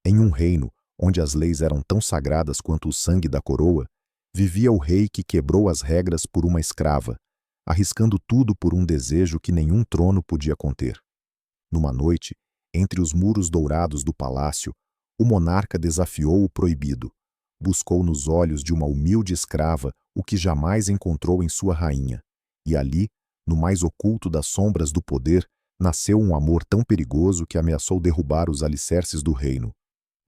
Em um reino onde as leis eram tão sagradas quanto o sangue da coroa, vivia o rei que quebrou as regras por uma escrava, arriscando tudo por um desejo que nenhum trono podia conter. Numa noite, entre os muros dourados do palácio, o monarca desafiou o proibido. Buscou nos olhos de uma humilde escrava o que jamais encontrou em sua rainha. E ali, no mais oculto das sombras do poder, nasceu um amor tão perigoso que ameaçou derrubar os alicerces do reino.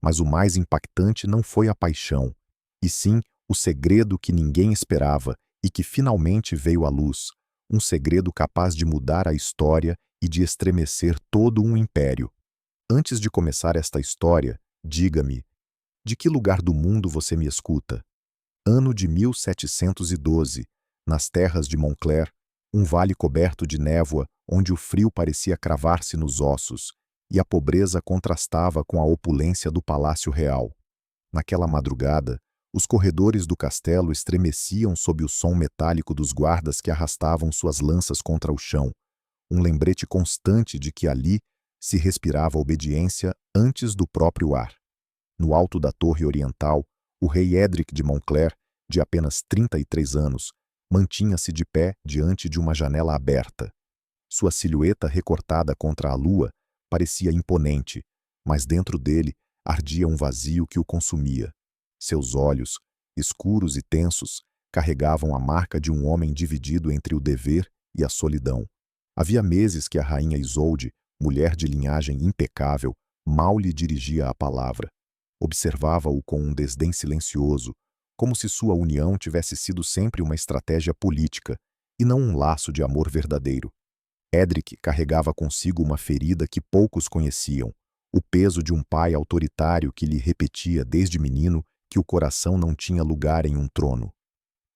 Mas o mais impactante não foi a paixão, e sim o segredo que ninguém esperava e que finalmente veio à luz, um segredo capaz de mudar a história e de estremecer todo um império. Antes de começar esta história, diga-me, de que lugar do mundo você me escuta? Ano de 1712, nas terras de Montclair, um vale coberto de névoa onde o frio parecia cravar-se nos ossos e a pobreza contrastava com a opulência do Palácio Real. Naquela madrugada, os corredores do castelo estremeciam sob o som metálico dos guardas que arrastavam suas lanças contra o chão, um lembrete constante de que ali se respirava obediência antes do próprio ar. No alto da torre oriental, o rei Édric de Montclair, de apenas 33 anos, mantinha-se de pé diante de uma janela aberta. Sua silhueta recortada contra a lua parecia imponente, mas dentro dele ardia um vazio que o consumia. Seus olhos, escuros e tensos, carregavam a marca de um homem dividido entre o dever e a solidão. Havia meses que a rainha Isolde, mulher de linhagem impecável, mal lhe dirigia a palavra. Observava-o com um desdém silencioso, como se sua união tivesse sido sempre uma estratégia política e não um laço de amor verdadeiro. Édric carregava consigo uma ferida que poucos conheciam, o peso de um pai autoritário que lhe repetia desde menino que o coração não tinha lugar em um trono.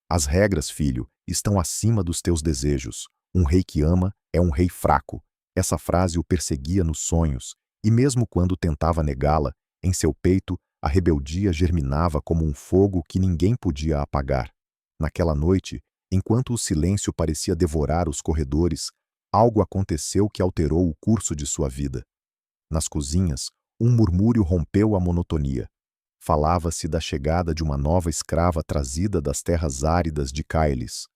As regras, filho, estão acima dos teus desejos. Um rei que ama é um rei fraco. Essa frase o perseguia nos sonhos, e mesmo quando tentava negá-la, em seu peito a rebeldia germinava como um fogo que ninguém podia apagar. Naquela noite, enquanto o silêncio parecia devorar os corredores, algo aconteceu que alterou o curso de sua vida. Nas cozinhas, um murmúrio rompeu a monotonia. Falava-se da chegada de uma nova escrava trazida das terras áridas de Cailes,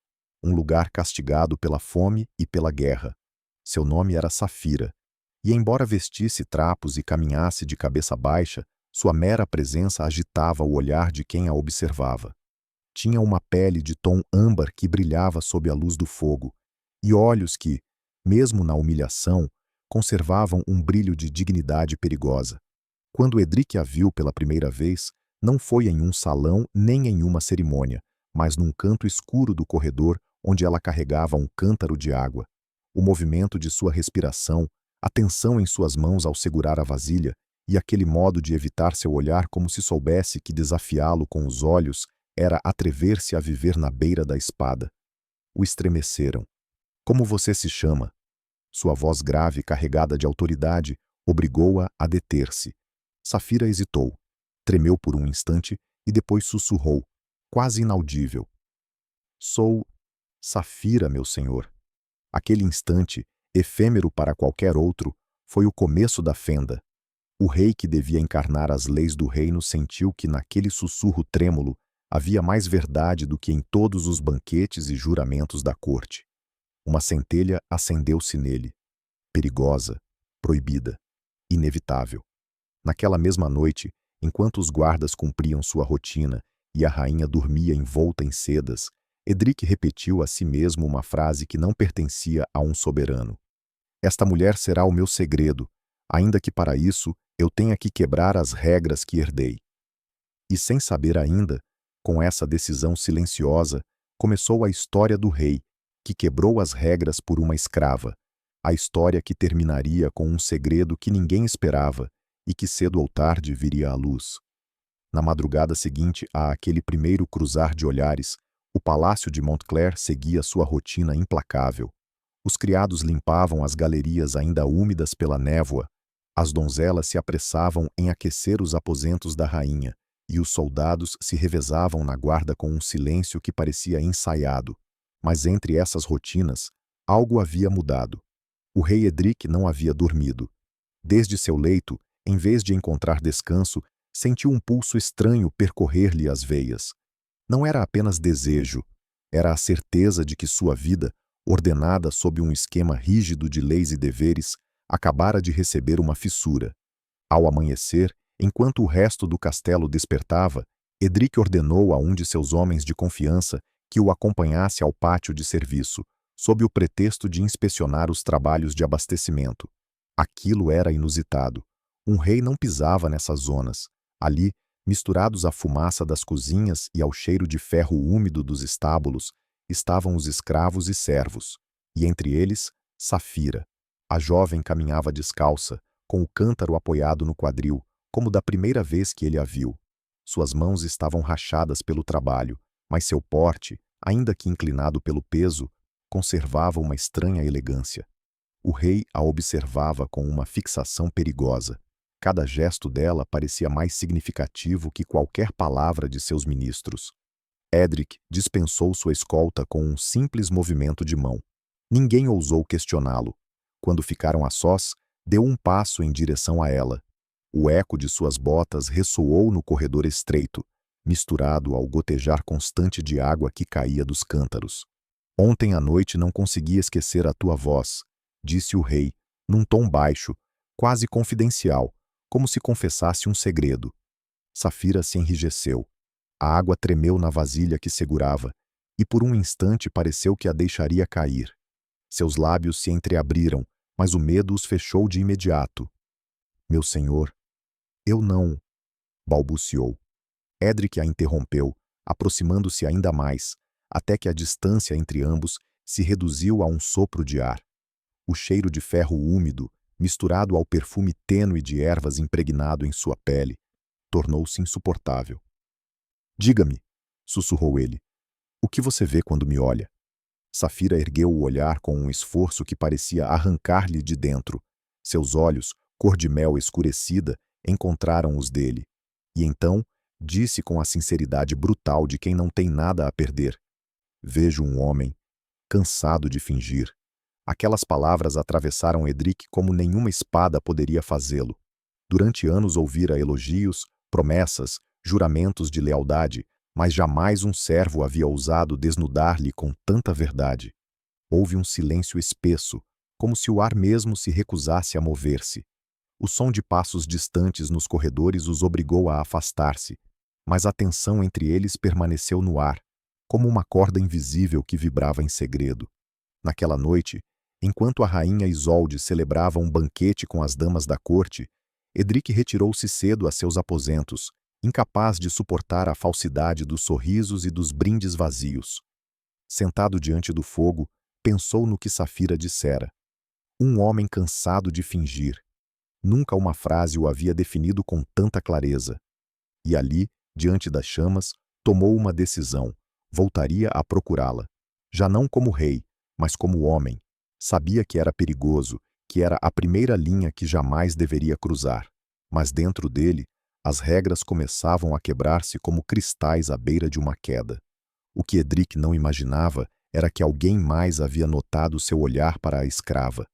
um lugar castigado pela fome e pela guerra. Seu nome era Safira, e embora vestisse trapos e caminhasse de cabeça baixa, sua mera presença agitava o olhar de quem a observava. Tinha uma pele de tom âmbar que brilhava sob a luz do fogo, e olhos que, mesmo na humilhação, conservavam um brilho de dignidade perigosa. Quando Édric a viu pela primeira vez, não foi em um salão nem em uma cerimônia, mas num canto escuro do corredor onde ela carregava um cântaro de água. O movimento de sua respiração, a tensão em suas mãos ao segurar a vasilha e aquele modo de evitar seu olhar como se soubesse que desafiá-lo com os olhos era atrever-se a viver na beira da espada. O estremeceram. Como você se chama? Sua voz grave, carregada de autoridade, obrigou-a a deter-se. Safira hesitou, tremeu por um instante e depois sussurrou, quase inaudível. Sou Safira, meu senhor. Aquele instante, efêmero para qualquer outro, foi o começo da fenda. O rei que devia encarnar as leis do reino sentiu que naquele sussurro trêmulo havia mais verdade do que em todos os banquetes e juramentos da corte. Uma centelha acendeu-se nele, perigosa, proibida, inevitável. Naquela mesma noite, enquanto os guardas cumpriam sua rotina e a rainha dormia envolta em sedas, Édric repetiu a si mesmo uma frase que não pertencia a um soberano. Esta mulher será o meu segredo, ainda que para isso eu tenha que quebrar as regras que herdei. E sem saber ainda, com essa decisão silenciosa, começou a história do rei, que quebrou as regras por uma escrava, a história que terminaria com um segredo que ninguém esperava e que cedo ou tarde viria à luz. Na madrugada seguinte a aquele primeiro cruzar de olhares, o palácio de Montclair seguia sua rotina implacável. Os criados limpavam as galerias ainda úmidas pela névoa, as donzelas se apressavam em aquecer os aposentos da rainha, e os soldados se revezavam na guarda com um silêncio que parecia ensaiado. Mas entre essas rotinas, algo havia mudado. O rei Édric não havia dormido. Desde seu leito, Em vez de encontrar descanso, sentiu um pulso estranho percorrer-lhe as veias. Não era apenas desejo, era a certeza de que sua vida, ordenada sob um esquema rígido de leis e deveres, acabara de receber uma fissura. Ao amanhecer, enquanto o resto do castelo despertava, Edric ordenou a um de seus homens de confiança que o acompanhasse ao pátio de serviço, sob o pretexto de inspecionar os trabalhos de abastecimento. Aquilo era inusitado. Um rei não pisava nessas zonas. Ali, misturados à fumaça das cozinhas e ao cheiro de ferro úmido dos estábulos, estavam os escravos e servos, e entre eles, Safira. A jovem caminhava descalça, com o cântaro apoiado no quadril, como da primeira vez que ele a viu. Suas mãos estavam rachadas pelo trabalho, mas seu porte, ainda que inclinado pelo peso, conservava uma estranha elegância. O rei a observava com uma fixação perigosa. Cada gesto dela parecia mais significativo que qualquer palavra de seus ministros. Edric dispensou sua escolta com um simples movimento de mão. Ninguém ousou questioná-lo. Quando ficaram a sós, deu um passo em direção a ela. O eco de suas botas ressoou no corredor estreito, misturado ao gotejar constante de água que caía dos cântaros. Ontem à noite não consegui esquecer a tua voz, disse o rei, num tom baixo, quase confidencial, como se confessasse um segredo. Safira se enrijeceu. A água tremeu na vasilha que segurava, e por um instante pareceu que a deixaria cair. Seus lábios se entreabriram, mas o medo os fechou de imediato. Meu senhor, eu não... balbuciou. Edric a interrompeu, aproximando-se ainda mais, até que a distância entre ambos se reduziu a um sopro de ar. O cheiro de ferro úmido, misturado ao perfume tênue de ervas impregnado em sua pele, tornou-se insuportável. Diga-me, sussurrou ele, o que você vê quando me olha? Safira ergueu o olhar com um esforço que parecia arrancar-lhe de dentro. Seus olhos, cor de mel escurecida, encontraram os dele. E então, disse com a sinceridade brutal de quem não tem nada a perder. Vejo um homem, cansado de fingir. Aquelas palavras atravessaram Edric como nenhuma espada poderia fazê-lo. Durante anos ouvira elogios, promessas, juramentos de lealdade, mas jamais um servo havia ousado desnudar-lhe com tanta verdade. Houve um silêncio espesso, como se o ar mesmo se recusasse a mover-se. O som de passos distantes nos corredores os obrigou a afastar-se, mas a tensão entre eles permaneceu no ar, como uma corda invisível que vibrava em segredo. Naquela noite, enquanto a rainha Isolde celebrava um banquete com as damas da corte, Edric retirou-se cedo a seus aposentos, incapaz de suportar a falsidade dos sorrisos e dos brindes vazios. Sentado diante do fogo, pensou no que Safira dissera. Um homem cansado de fingir. Nunca uma frase o havia definido com tanta clareza. E ali, diante das chamas, tomou uma decisão. Voltaria a procurá-la. Já não como rei, mas como homem. Sabia que era perigoso, que era a primeira linha que jamais deveria cruzar. Mas dentro dele, as regras começavam a quebrar-se como cristais à beira de uma queda. O que Edric não imaginava era que alguém mais havia notado seu olhar para a escrava.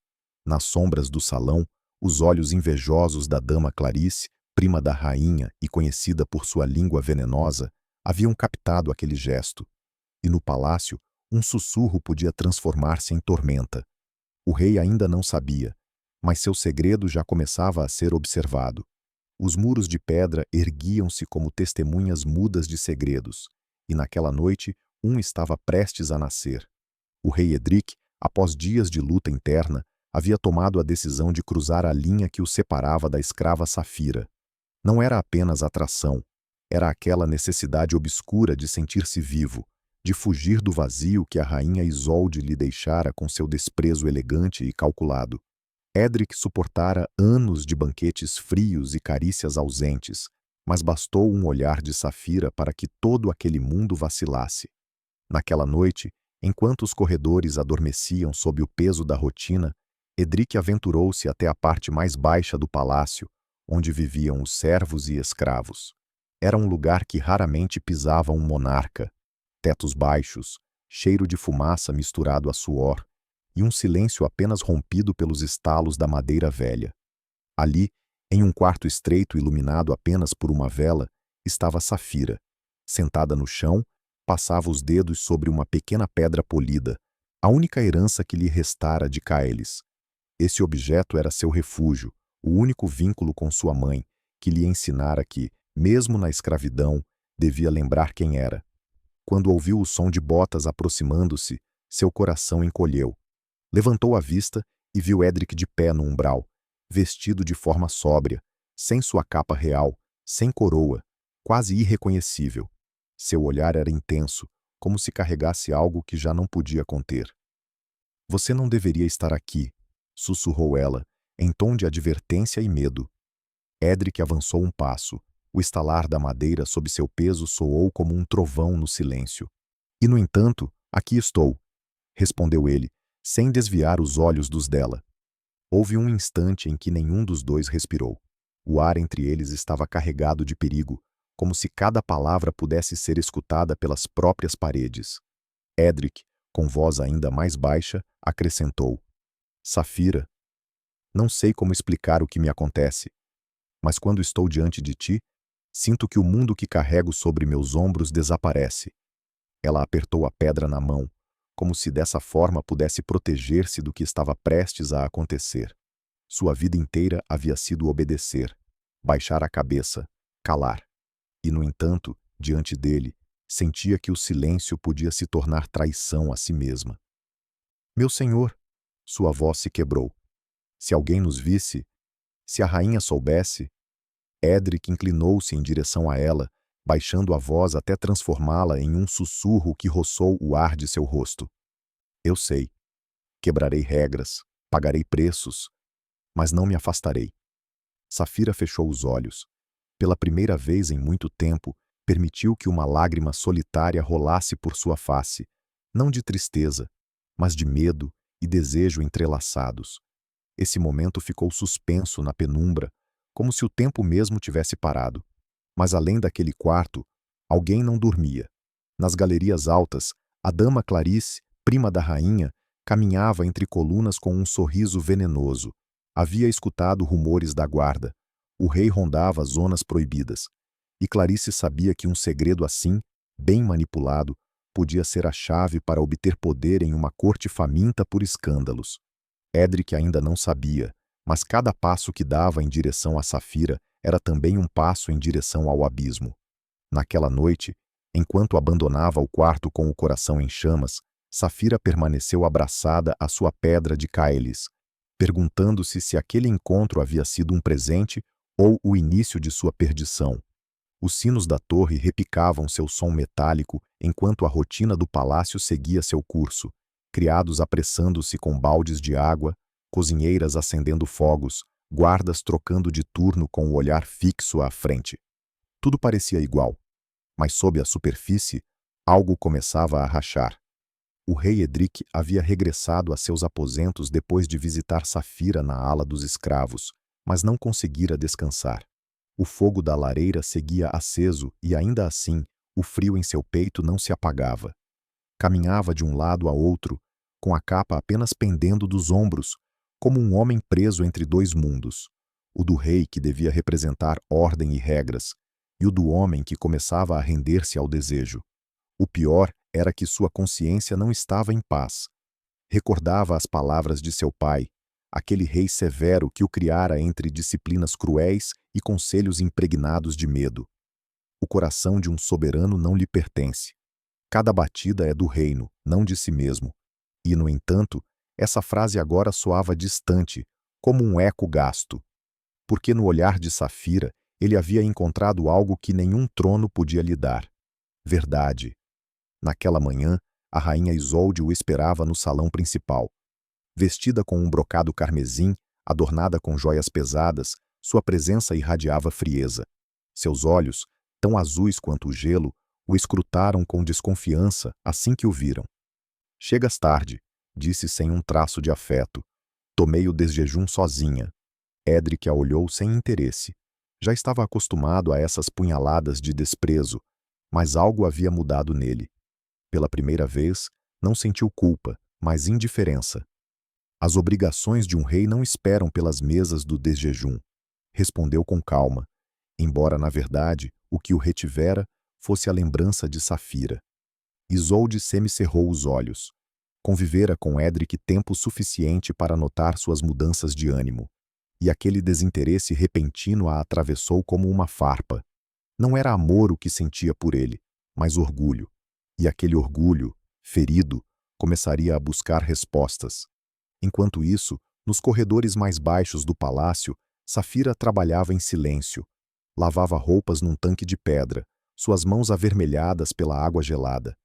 Nas sombras do salão, os olhos invejosos da dama Clarice, prima da rainha e conhecida por sua língua venenosa, haviam captado aquele gesto. E no palácio, um sussurro podia transformar-se em tormenta. O rei ainda não sabia, mas seu segredo já começava a ser observado. Os muros de pedra erguiam-se como testemunhas mudas de segredos, e naquela noite um estava prestes a nascer. O rei Edric, após dias de luta interna, havia tomado a decisão de cruzar a linha que o separava da escrava Safira. Não era apenas atração, era aquela necessidade obscura de sentir-se vivo, de fugir do vazio que a rainha Isolde lhe deixara com seu desprezo elegante e calculado. Edric suportara anos de banquetes frios e carícias ausentes, mas bastou um olhar de Safira para que todo aquele mundo vacilasse. Naquela noite, enquanto os corredores adormeciam sob o peso da rotina, Edric aventurou-se até a parte mais baixa do palácio, onde viviam os servos e escravos. Era um lugar que raramente pisava um monarca. Tetos baixos, cheiro de fumaça misturado a suor, e um silêncio apenas rompido pelos estalos da madeira velha. Ali, Em um quarto estreito iluminado apenas por uma vela, estava Safira. Sentada no chão, passava os dedos sobre uma pequena pedra polida, a única herança que lhe restara de Caelis. Esse objeto era seu refúgio, o único vínculo com sua mãe, que lhe ensinara que, mesmo na escravidão, devia lembrar quem era. Quando ouviu o som de botas aproximando-se, seu coração encolheu. Levantou a vista e viu Edric de pé no umbral, vestido de forma sóbria, sem sua capa real, sem coroa, quase irreconhecível. Seu olhar era intenso, como se carregasse algo que já não podia conter. "Você não deveria estar aqui", sussurrou ela, em tom de advertência e medo. Edric avançou um passo. O estalar da madeira sob seu peso soou como um trovão no silêncio. "E, no entanto, aqui estou", respondeu ele, sem desviar os olhos dos dela. Houve um instante em que nenhum dos dois respirou. O ar entre eles estava carregado de perigo, como se cada palavra pudesse ser escutada pelas próprias paredes. Edric, com voz ainda mais baixa, acrescentou: "Safira, não sei como explicar o que me acontece, mas quando estou diante de ti, sinto que o mundo que carrego sobre meus ombros desaparece." Ela apertou a pedra na mão, como se dessa forma pudesse proteger-se do que estava prestes a acontecer. Sua vida inteira havia sido obedecer, baixar a cabeça, calar. E, no entanto, diante dele, sentia que o silêncio podia se tornar traição a si mesma. "Meu senhor", sua voz se quebrou. "Se alguém nos visse, se a rainha soubesse." Edric inclinou-se em direção a ela, baixando a voz até transformá-la em um sussurro que roçou o ar de seu rosto. "Eu sei. Quebrarei regras, pagarei preços, mas não me afastarei." Safira fechou os olhos. Pela primeira vez em muito tempo, permitiu que uma lágrima solitária rolasse por sua face, não de tristeza, mas de medo e desejo entrelaçados. Esse momento ficou suspenso na penumbra, como se o tempo mesmo tivesse parado. Mas além daquele quarto, alguém não dormia. Nas galerias altas, a dama Clarice, prima da rainha, caminhava entre colunas com um sorriso venenoso. Havia escutado rumores da guarda. O rei rondava zonas proibidas. E Clarice sabia que um segredo assim, bem manipulado, podia ser a chave para obter poder em uma corte faminta por escândalos. Edric ainda não sabia, mas cada passo que dava em direção a Safira era também um passo em direção ao abismo. Naquela noite, enquanto abandonava o quarto com o coração em chamas, Safira permaneceu abraçada à sua pedra de Caelis, perguntando-se se aquele encontro havia sido um presente ou o início de sua perdição. Os sinos da torre repicavam seu som metálico enquanto a rotina do palácio seguia seu curso, criados apressando-se com baldes de água, cozinheiras acendendo fogos, guardas trocando de turno com o olhar fixo à frente. Tudo parecia igual, mas sob a superfície, algo começava a rachar. O rei Edric havia regressado a seus aposentos depois de visitar Safira na ala dos escravos, mas não conseguira descansar. O fogo da lareira seguia aceso e, ainda assim, o frio em seu peito não se apagava. Caminhava de um lado a outro, com a capa apenas pendendo dos ombros, como um homem preso entre dois mundos, o do rei que devia representar ordem e regras, e o do homem que começava a render-se ao desejo. O pior era que sua consciência não estava em paz. Recordava as palavras de seu pai, aquele rei severo que o criara entre disciplinas cruéis e conselhos impregnados de medo. O coração de um soberano não lhe pertence. Cada batida é do reino, não de si mesmo. E, no entanto, essa frase agora soava distante, como um eco gasto. Porque no olhar de Safira ele havia encontrado algo que nenhum trono podia lhe dar: verdade. Naquela manhã, a rainha Isolde o esperava no salão principal. Vestida com um brocado carmesim, adornada com joias pesadas, sua presença irradiava frieza. Seus olhos, tão azuis quanto o gelo, o escrutaram com desconfiança assim que o viram. "Chegas tarde", disse sem um traço de afeto. "Tomei o desjejum sozinha." Edric a olhou sem interesse. Já estava acostumado a essas punhaladas de desprezo, mas algo havia mudado nele. Pela primeira vez, não sentiu culpa, mas indiferença. As obrigações de um rei não esperam pelas mesas do desjejum. respondeu com calma, embora, na verdade, o que o retivera fosse a lembrança de Safira. Isolde semicerrou os olhos. Convivera com Edric tempo suficiente para notar suas mudanças de ânimo, e aquele desinteresse repentino a atravessou como uma farpa. Não era amor o que sentia por ele, mas orgulho. E aquele orgulho, ferido, começaria a buscar respostas. Enquanto isso, nos corredores mais baixos do palácio, Safira trabalhava em silêncio. Lavava roupas num tanque de pedra, suas mãos avermelhadas pela água gelada.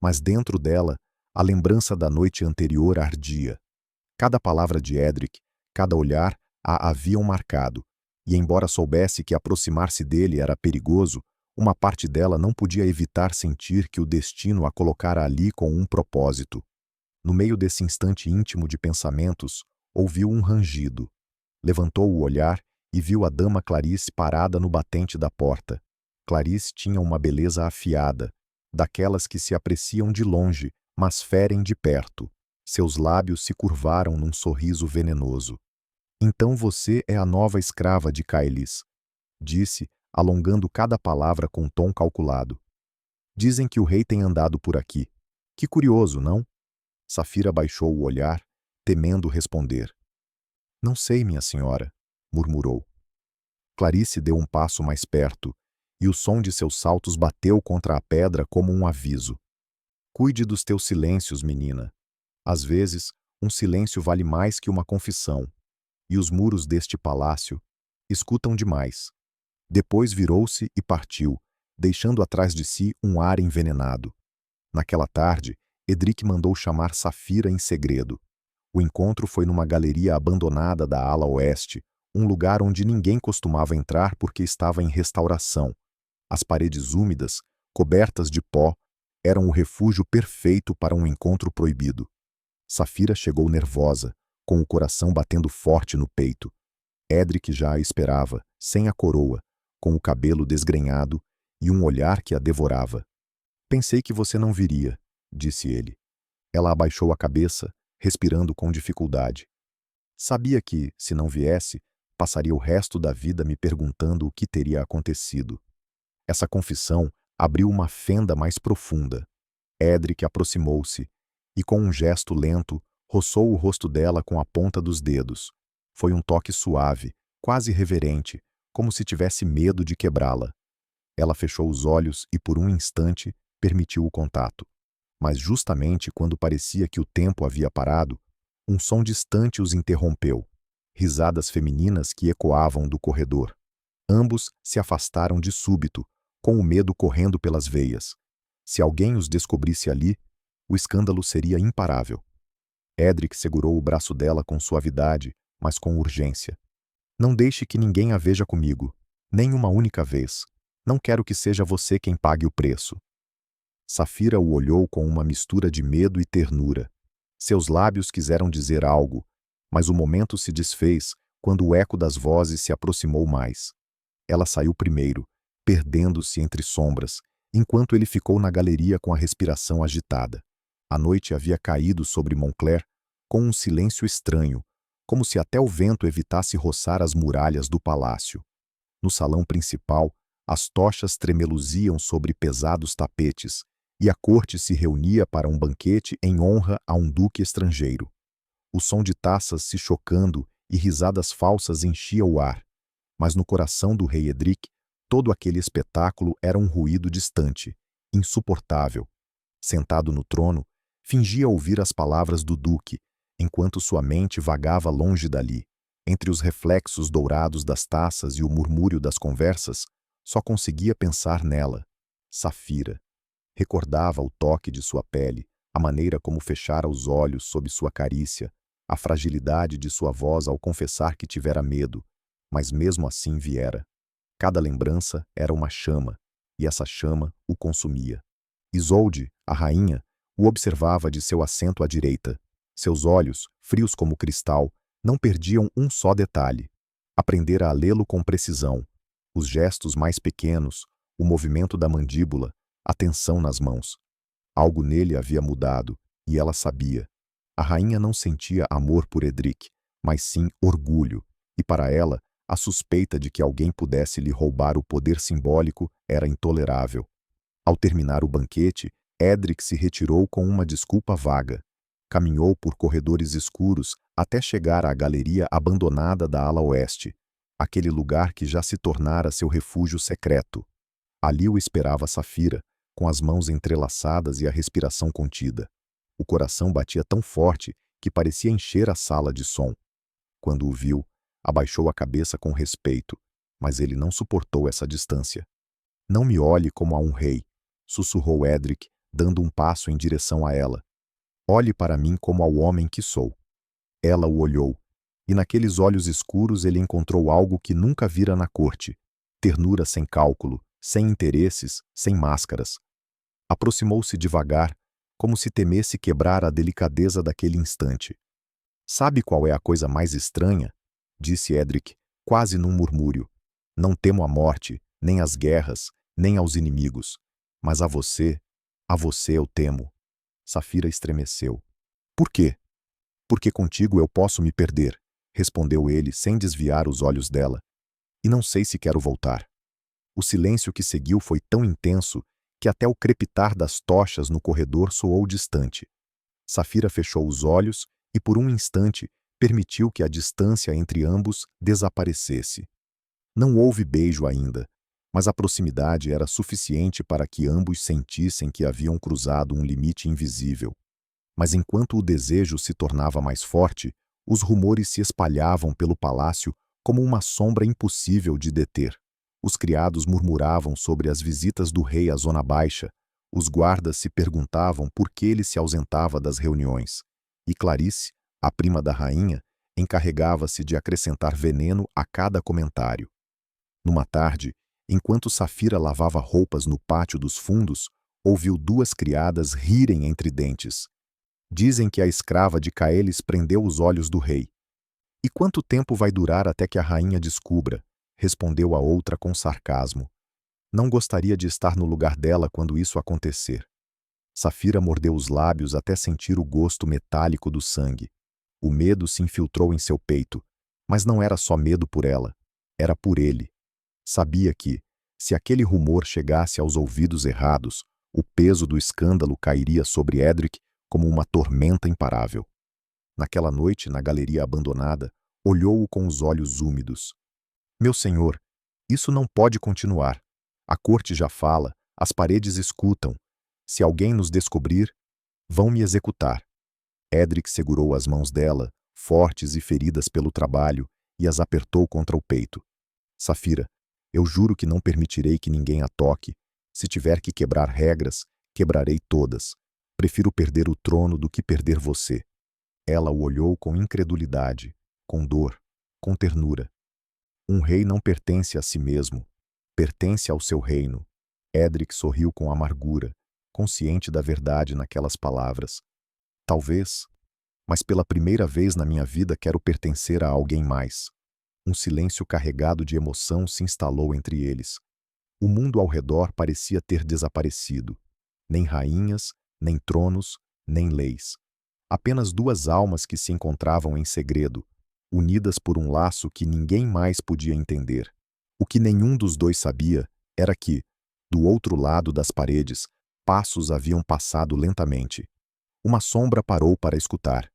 Mas dentro dela, a lembrança da noite anterior ardia. Cada palavra de Edric, cada olhar a haviam marcado, e embora soubesse que aproximar-se dele era perigoso, uma parte dela não podia evitar sentir que o destino a colocara ali com um propósito. No meio desse instante íntimo de pensamentos, ouviu um rangido. Levantou o olhar e viu a dama Clarice parada no batente da porta. Clarice tinha uma beleza afiada, daquelas que se apreciam de longe, mas ferem de perto. Seus lábios se curvaram num sorriso venenoso. "Então você é a nova escrava de Caelis", disse, alongando cada palavra com tom calculado. "Dizem que o rei tem andado por aqui. Que curioso, não?" Safira baixou o olhar, temendo responder. "Não sei, minha senhora", murmurou. Clarice deu um passo mais perto, e o som de seus saltos bateu contra a pedra como um aviso. "Cuide dos teus silêncios, menina. Às vezes, um silêncio vale mais que uma confissão. E os muros deste palácio escutam demais." Depois virou-se e partiu, deixando atrás de si um ar envenenado. Naquela tarde, Edric mandou chamar Safira em segredo. O encontro foi numa galeria abandonada da ala oeste, um lugar onde ninguém costumava entrar porque estava em restauração. As paredes úmidas, cobertas de pó, eram o refúgio perfeito para um encontro proibido. Safira chegou nervosa, com o coração batendo forte no peito. Edric já a esperava, sem a coroa, com o cabelo desgrenhado e um olhar que a devorava. "Pensei que você não viria", disse ele. Ela abaixou a cabeça, respirando com dificuldade. "Sabia que, se não viesse, passaria o resto da vida me perguntando o que teria acontecido." Essa confissão abriu uma fenda mais profunda. Edric aproximou-se e, com um gesto lento, roçou o rosto dela com a ponta dos dedos. Foi um toque suave, quase reverente, como se tivesse medo de quebrá-la. Ela fechou os olhos e, por um instante, permitiu o contato. Mas justamente quando parecia que o tempo havia parado, um som distante os interrompeu. Risadas femininas que ecoavam do corredor. Ambos se afastaram de súbito, com o medo correndo pelas veias. Se alguém os descobrisse ali, o escândalo seria imparável. Edric segurou o braço dela com suavidade, mas com urgência. "Não deixe que ninguém a veja comigo, nem uma única vez. Não quero que seja você quem pague o preço." Safira o olhou com uma mistura de medo e ternura. Seus lábios quiseram dizer algo, mas o momento se desfez quando o eco das vozes se aproximou mais. Ela saiu primeiro, perdendo-se entre sombras, enquanto ele ficou na galeria com a respiração agitada. A noite havia caído sobre Montclair com um silêncio estranho, como se até o vento evitasse roçar as muralhas do palácio. No salão principal, as tochas tremeluziam sobre pesados tapetes, e a corte se reunia para um banquete em honra a um duque estrangeiro. O som de taças se chocando e risadas falsas enchia o ar, mas no coração do rei Edric, todo aquele espetáculo era um ruído distante, insuportável. Sentado no trono, fingia ouvir as palavras do duque, enquanto sua mente vagava longe dali. Entre os reflexos dourados das taças e o murmúrio das conversas, só conseguia pensar nela, Safira. Recordava o toque de sua pele, a maneira como fechara os olhos sob sua carícia, a fragilidade de sua voz ao confessar que tivera medo, mas mesmo assim viera. Cada lembrança era uma chama, e essa chama o consumia. Isolde, a rainha, o observava de seu assento à direita. Seus olhos, frios como cristal, não perdiam um só detalhe. Aprendera a lê-lo com precisão. Os gestos mais pequenos, o movimento da mandíbula, a tensão nas mãos. Algo nele havia mudado, e ela sabia. A rainha não sentia amor por Edric, mas sim orgulho, e para ela, A suspeita de que alguém pudesse lhe roubar o poder simbólico era intolerável. Ao terminar o banquete, Edric se retirou com uma desculpa vaga. Caminhou por corredores escuros até chegar à galeria abandonada da ala oeste, aquele lugar que já se tornara seu refúgio secreto. Ali o esperava Safira, com as mãos entrelaçadas e a respiração contida. O coração batia tão forte que parecia encher a sala de som. Quando o viu, abaixou a cabeça com respeito, mas ele não suportou essa distância. "Não me olhe como a um rei", sussurrou Edric, dando um passo em direção a ela. "Olhe para mim como ao homem que sou." Ela o olhou, e naqueles olhos escuros ele encontrou algo que nunca vira na corte: ternura sem cálculo, sem interesses, sem máscaras. Aproximou-se devagar, como se temesse quebrar a delicadeza daquele instante. "Sabe qual é a coisa mais estranha?" disse Edric, quase num murmúrio. "Não temo a morte, nem as guerras, nem aos inimigos. Mas a você eu temo." Safira estremeceu. "Por quê?" "Porque contigo eu posso me perder", respondeu ele sem desviar os olhos dela. "E não sei se quero voltar." O silêncio que seguiu foi tão intenso que até o crepitar das tochas no corredor soou distante. Safira fechou os olhos e, por um instante, permitiu que a distância entre ambos desaparecesse. Não houve beijo ainda, mas a proximidade era suficiente para que ambos sentissem que haviam cruzado um limite invisível. Mas enquanto o desejo se tornava mais forte, os rumores se espalhavam pelo palácio como uma sombra impossível de deter. Os criados murmuravam sobre as visitas do rei à Zona Baixa, os guardas se perguntavam por que ele se ausentava das reuniões, e Clarice, a prima da rainha, encarregava-se de acrescentar veneno a cada comentário. Numa tarde, enquanto Safira lavava roupas no pátio dos fundos, ouviu duas criadas rirem entre dentes. "Dizem que a escrava de Caelis prendeu os olhos do rei." "E quanto tempo vai durar até que a rainha descubra?" respondeu a outra com sarcasmo. "Não gostaria de estar no lugar dela quando isso acontecer." Safira mordeu os lábios até sentir o gosto metálico do sangue. O medo se infiltrou em seu peito, mas não era só medo por ela, era por ele. Sabia que, se aquele rumor chegasse aos ouvidos errados, o peso do escândalo cairia sobre Edric como uma tormenta imparável. Naquela noite, na galeria abandonada, olhou-o com os olhos úmidos. "Meu senhor, isso não pode continuar. A corte já fala, as paredes escutam. Se alguém nos descobrir, vão me executar." Edric segurou as mãos dela, fortes e feridas pelo trabalho, e as apertou contra o peito. "Safira, eu juro que não permitirei que ninguém a toque. Se tiver que quebrar regras, quebrarei todas. Prefiro perder o trono do que perder você." Ela o olhou com incredulidade, com dor, com ternura. "Um rei não pertence a si mesmo. Pertence ao seu reino." Edric sorriu com amargura, consciente da verdade naquelas palavras. "Talvez, mas pela primeira vez na minha vida quero pertencer a alguém mais." Um silêncio carregado de emoção se instalou entre eles. O mundo ao redor parecia ter desaparecido. Nem rainhas, nem tronos, nem leis. Apenas duas almas que se encontravam em segredo, unidas por um laço que ninguém mais podia entender. O que nenhum dos dois sabia era que, do outro lado das paredes, passos haviam passado lentamente. Uma sombra parou para escutar.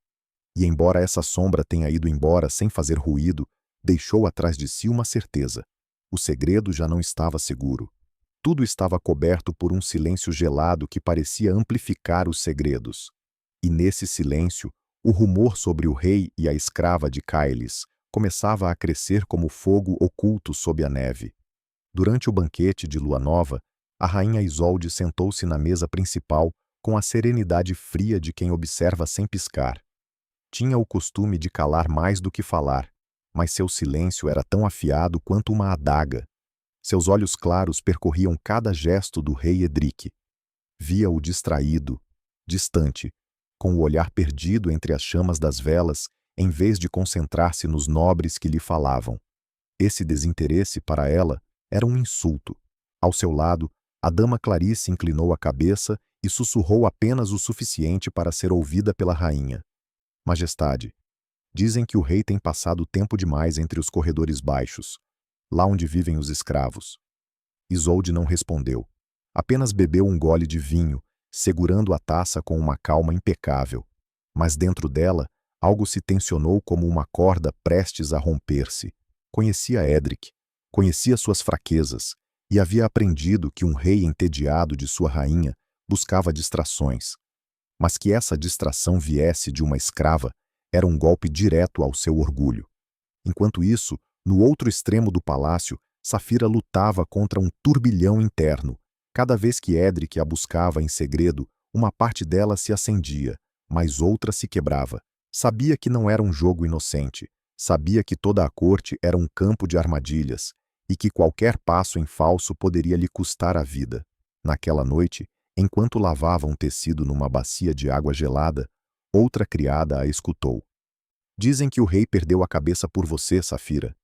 E embora essa sombra tenha ido embora sem fazer ruído, deixou atrás de si uma certeza. O segredo já não estava seguro. Tudo estava coberto por um silêncio gelado que parecia amplificar os segredos. E nesse silêncio, o rumor sobre o rei e a escrava de Caelis começava a crescer como fogo oculto sob a neve. Durante o banquete de lua nova, a rainha Isolde sentou-se na mesa principal com a serenidade fria de quem observa sem piscar. Tinha o costume de calar mais do que falar, mas seu silêncio era tão afiado quanto uma adaga. Seus olhos claros percorriam cada gesto do rei Edric. Via-o distraído, distante, com o olhar perdido entre as chamas das velas, em vez de concentrar-se nos nobres que lhe falavam. Esse desinteresse para ela era um insulto. Ao seu lado, a dama Clarice inclinou a cabeça e sussurrou apenas o suficiente para ser ouvida pela rainha. "Majestade, Dizem que o rei tem passado tempo demais entre os corredores baixos, lá onde vivem os escravos. Isolde não respondeu. Apenas bebeu um gole de vinho, segurando a taça com uma calma impecável. Mas dentro dela, algo se tensionou como uma corda prestes a romper-se. Conhecia Edric, conhecia suas fraquezas, e havia aprendido que um rei entediado de sua rainha buscava distrações. Mas que essa distração viesse de uma escrava era um golpe direto ao seu orgulho. Enquanto isso, no outro extremo do palácio, Safira lutava contra um turbilhão interno. Cada vez que Edric a buscava em segredo, uma parte dela se acendia, mas outra se quebrava. Sabia que não era um jogo inocente. Sabia que toda a corte era um campo de armadilhas e que qualquer passo em falso poderia lhe custar a vida. Naquela noite, enquanto lavava um tecido numa bacia de água gelada, outra criada a escutou. Dizem que o rei perdeu a cabeça por você, Safira,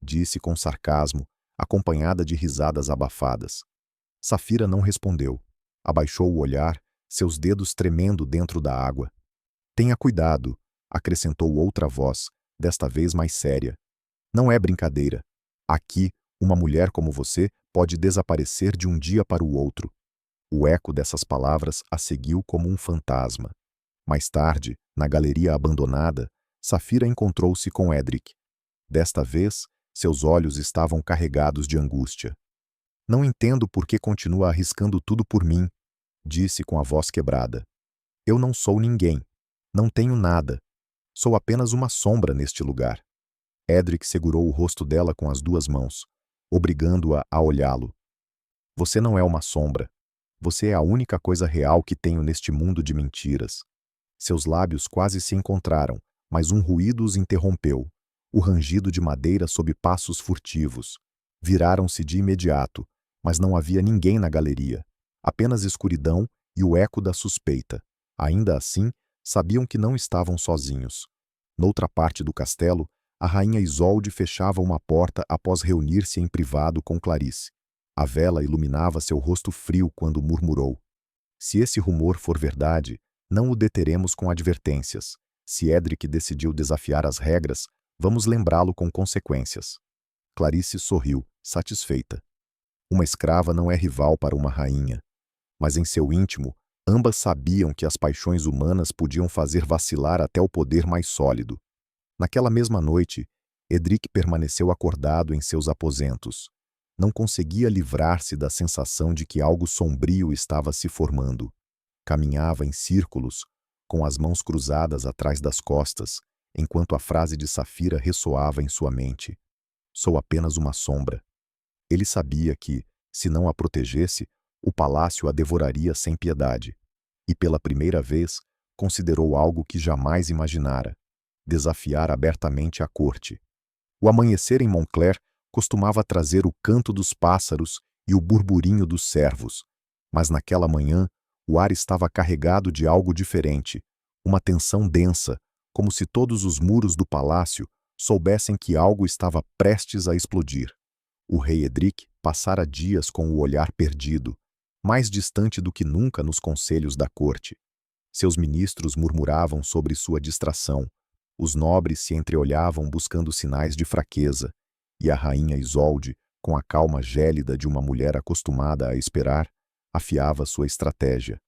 disse com sarcasmo, acompanhada de risadas abafadas. Safira não respondeu. Abaixou o olhar, seus dedos tremendo dentro da água. Tenha cuidado, acrescentou outra voz, desta vez mais séria. Não é brincadeira. Aqui, uma mulher como você pode desaparecer de um dia para o outro. O eco dessas palavras a seguiu como um fantasma. Mais tarde, na galeria abandonada, Safira encontrou-se com Edric. Desta vez, seus olhos estavam carregados de angústia. Não entendo por que continua arriscando tudo por mim, disse com a voz quebrada. Eu não sou ninguém. Não tenho nada. Sou apenas uma sombra neste lugar. Edric segurou o rosto dela com as duas mãos, obrigando-a a olhá-lo. Você não é uma sombra. Você é a única coisa real que tenho neste mundo de mentiras. Seus lábios quase se encontraram, mas um ruído os interrompeu. O rangido de madeira sob passos furtivos. Viraram-se de imediato, mas não havia ninguém na galeria. Apenas escuridão e o eco da suspeita. Ainda assim, sabiam que não estavam sozinhos. Noutra parte do castelo, a rainha Isolde fechava uma porta após reunir-se em privado com Clarice. A vela iluminava seu rosto frio quando murmurou. Se esse rumor for verdade, não o deteremos com advertências. Se Edric decidiu desafiar as regras, vamos lembrá-lo com consequências. Clarice sorriu, satisfeita. Uma escrava não é rival para uma rainha. Mas em seu íntimo, ambas sabiam que as paixões humanas podiam fazer vacilar até o poder mais sólido. Naquela mesma noite, Edric permaneceu acordado em seus aposentos. Não conseguia livrar-se da sensação de que algo sombrio estava se formando. Caminhava em círculos, com as mãos cruzadas atrás das costas, enquanto a frase de Safira ressoava em sua mente. Sou apenas uma sombra. Ele sabia que, se não a protegesse, o palácio a devoraria sem piedade. E pela primeira vez, considerou algo que jamais imaginara: desafiar abertamente a corte. O amanhecer em Montclair costumava trazer o canto dos pássaros e o burburinho dos cervos, mas naquela manhã o ar estava carregado de algo diferente, uma tensão densa, como se todos os muros do palácio soubessem que algo estava prestes a explodir. O rei Edric passara dias com o olhar perdido, mais distante do que nunca nos conselhos da corte. Seus ministros murmuravam sobre sua distração, os nobres se entreolhavam buscando sinais de fraqueza, e a rainha Isolde, com a calma gélida de uma mulher acostumada a esperar, afiava sua estratégia.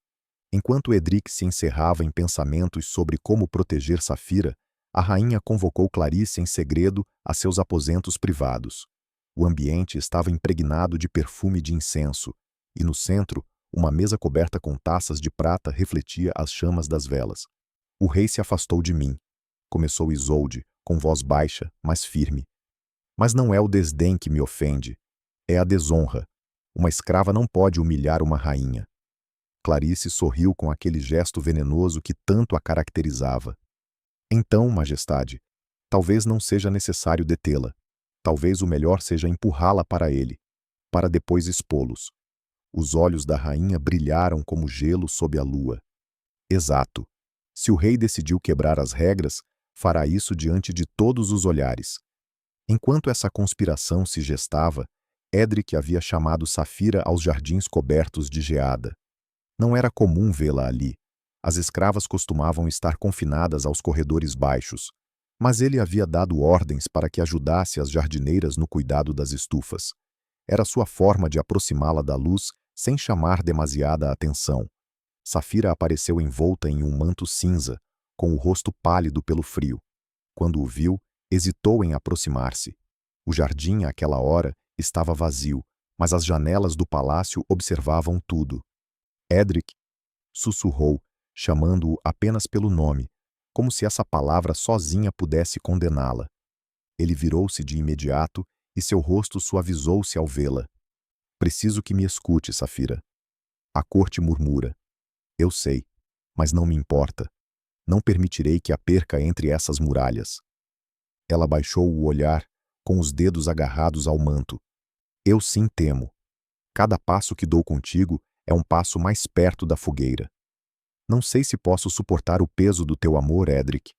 Enquanto Edric se encerrava em pensamentos sobre como proteger Safira, a rainha convocou Clarice em segredo a seus aposentos privados. O ambiente estava impregnado de perfume de incenso, e no centro, uma mesa coberta com taças de prata refletia as chamas das velas. O rei se afastou de mim, começou Isolde, com voz baixa, mas firme. Mas não é o desdém que me ofende, é a desonra. Uma escrava não pode humilhar uma rainha. Clarice sorriu com aquele gesto venenoso que tanto a caracterizava. Então, majestade, talvez não seja necessário detê-la. Talvez o melhor seja empurrá-la para ele, para depois expô-los. Os olhos da rainha brilharam como gelo sob a lua. Exato. Se o rei decidiu quebrar as regras, fará isso diante de todos os olhares. Enquanto essa conspiração se gestava, Edric havia chamado Safira aos jardins cobertos de geada. Não era comum vê-la ali. As escravas costumavam estar confinadas aos corredores baixos, Mas ele havia dado ordens para que ajudasse as jardineiras no cuidado das estufas. Era sua forma de aproximá-la da luz sem chamar demasiada atenção. Safira apareceu envolta em um manto cinza, com o rosto pálido pelo frio. Quando o viu, hesitou em aproximar-se. O jardim, àquela hora, estava vazio, mas as janelas do palácio observavam tudo. Edric sussurrou, chamando-o apenas pelo nome, como se essa palavra sozinha pudesse condená-la. Ele virou-se de imediato e seu rosto suavizou-se ao vê-la. Preciso que me escute, Safira. A corte murmura. Eu sei, mas não me importa. Não permitirei que a perca entre essas muralhas. Ela baixou o olhar, com os dedos agarrados ao manto. Eu sim temo. Cada passo que dou contigo é um passo mais perto da fogueira. Não sei se posso suportar o peso do teu amor, Edric.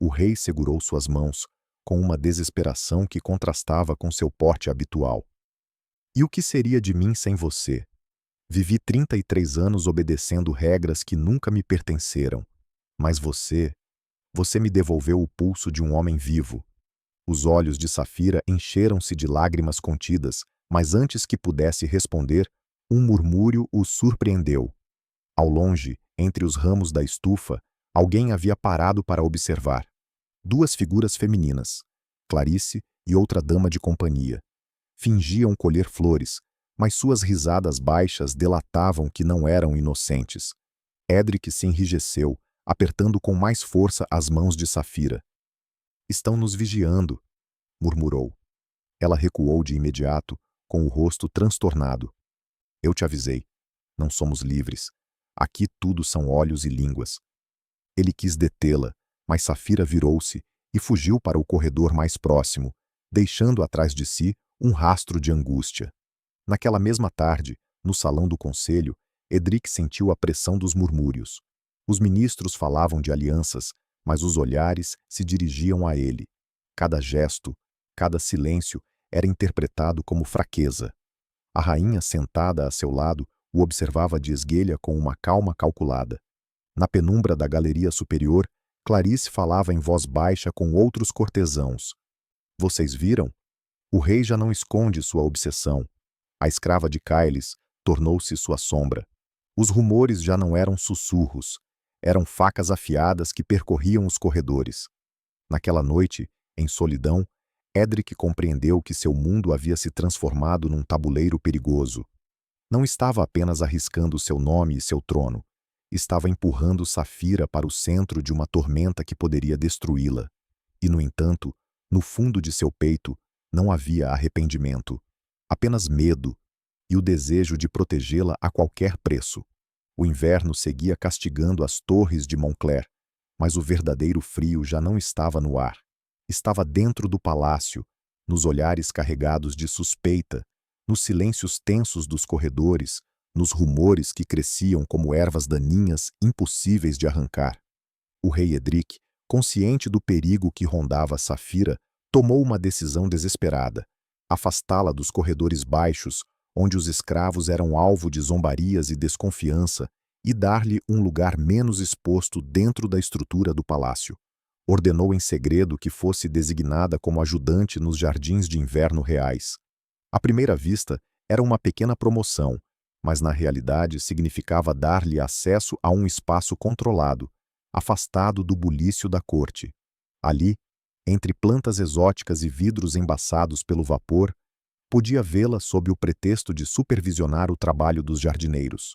O rei segurou suas mãos, com uma desesperação que contrastava com seu porte habitual. E o que seria de mim sem você? Vivi 33 anos obedecendo regras que nunca me pertenceram. Mas você me devolveu o pulso de um homem vivo. Os olhos de Safira encheram-se de lágrimas contidas, mas antes que pudesse responder, um murmúrio o surpreendeu. Ao longe, entre os ramos da estufa, alguém havia parado para observar. Duas figuras femininas, Clarice e outra dama de companhia. Fingiam colher flores, mas suas risadas baixas delatavam que não eram inocentes. Edric se enrijeceu, apertando com mais força as mãos de Safira. Estão nos vigiando, murmurou. Ela recuou de imediato, com o rosto transtornado. Eu te avisei. Não somos livres. Aqui tudo são olhos e línguas. Ele quis detê-la, mas Safira virou-se e fugiu para o corredor mais próximo, deixando atrás de si um rastro de angústia. Naquela mesma tarde, no salão do conselho, Edric sentiu a pressão dos murmúrios. Os ministros falavam de alianças, mas os olhares se dirigiam a ele. Cada gesto, cada silêncio era interpretado como fraqueza. A rainha, sentada a seu lado, o observava de esguelha com uma calma calculada. Na penumbra da galeria superior, Clarice falava em voz baixa com outros cortesãos. Vocês viram? O rei já não esconde sua obsessão. A escrava de Kailis tornou-se sua sombra. Os rumores já não eram sussurros. Eram facas afiadas que percorriam os corredores. Naquela noite, em solidão, Edric compreendeu que seu mundo havia se transformado num tabuleiro perigoso. Não estava apenas arriscando seu nome e seu trono. Estava empurrando Safira para o centro de uma tormenta que poderia destruí-la. E, no entanto, no fundo de seu peito, não havia arrependimento. Apenas medo e o desejo de protegê-la a qualquer preço. O inverno seguia castigando as torres de Montclair, mas o verdadeiro frio já não estava no ar. Estava dentro do palácio, nos olhares carregados de suspeita, nos silêncios tensos dos corredores, nos rumores que cresciam como ervas daninhas impossíveis de arrancar. O rei Edric, consciente do perigo que rondava Safira, tomou uma decisão desesperada: afastá-la dos corredores baixos, onde os escravos eram alvo de zombarias e desconfiança, e dar-lhe um lugar menos exposto dentro da estrutura do palácio. Ordenou em segredo que fosse designada como ajudante nos jardins de inverno reais. À primeira vista, era uma pequena promoção, mas na realidade significava dar-lhe acesso a um espaço controlado, afastado do bulício da corte. Ali, entre plantas exóticas e vidros embaçados pelo vapor, podia vê-la sob o pretexto de supervisionar o trabalho dos jardineiros.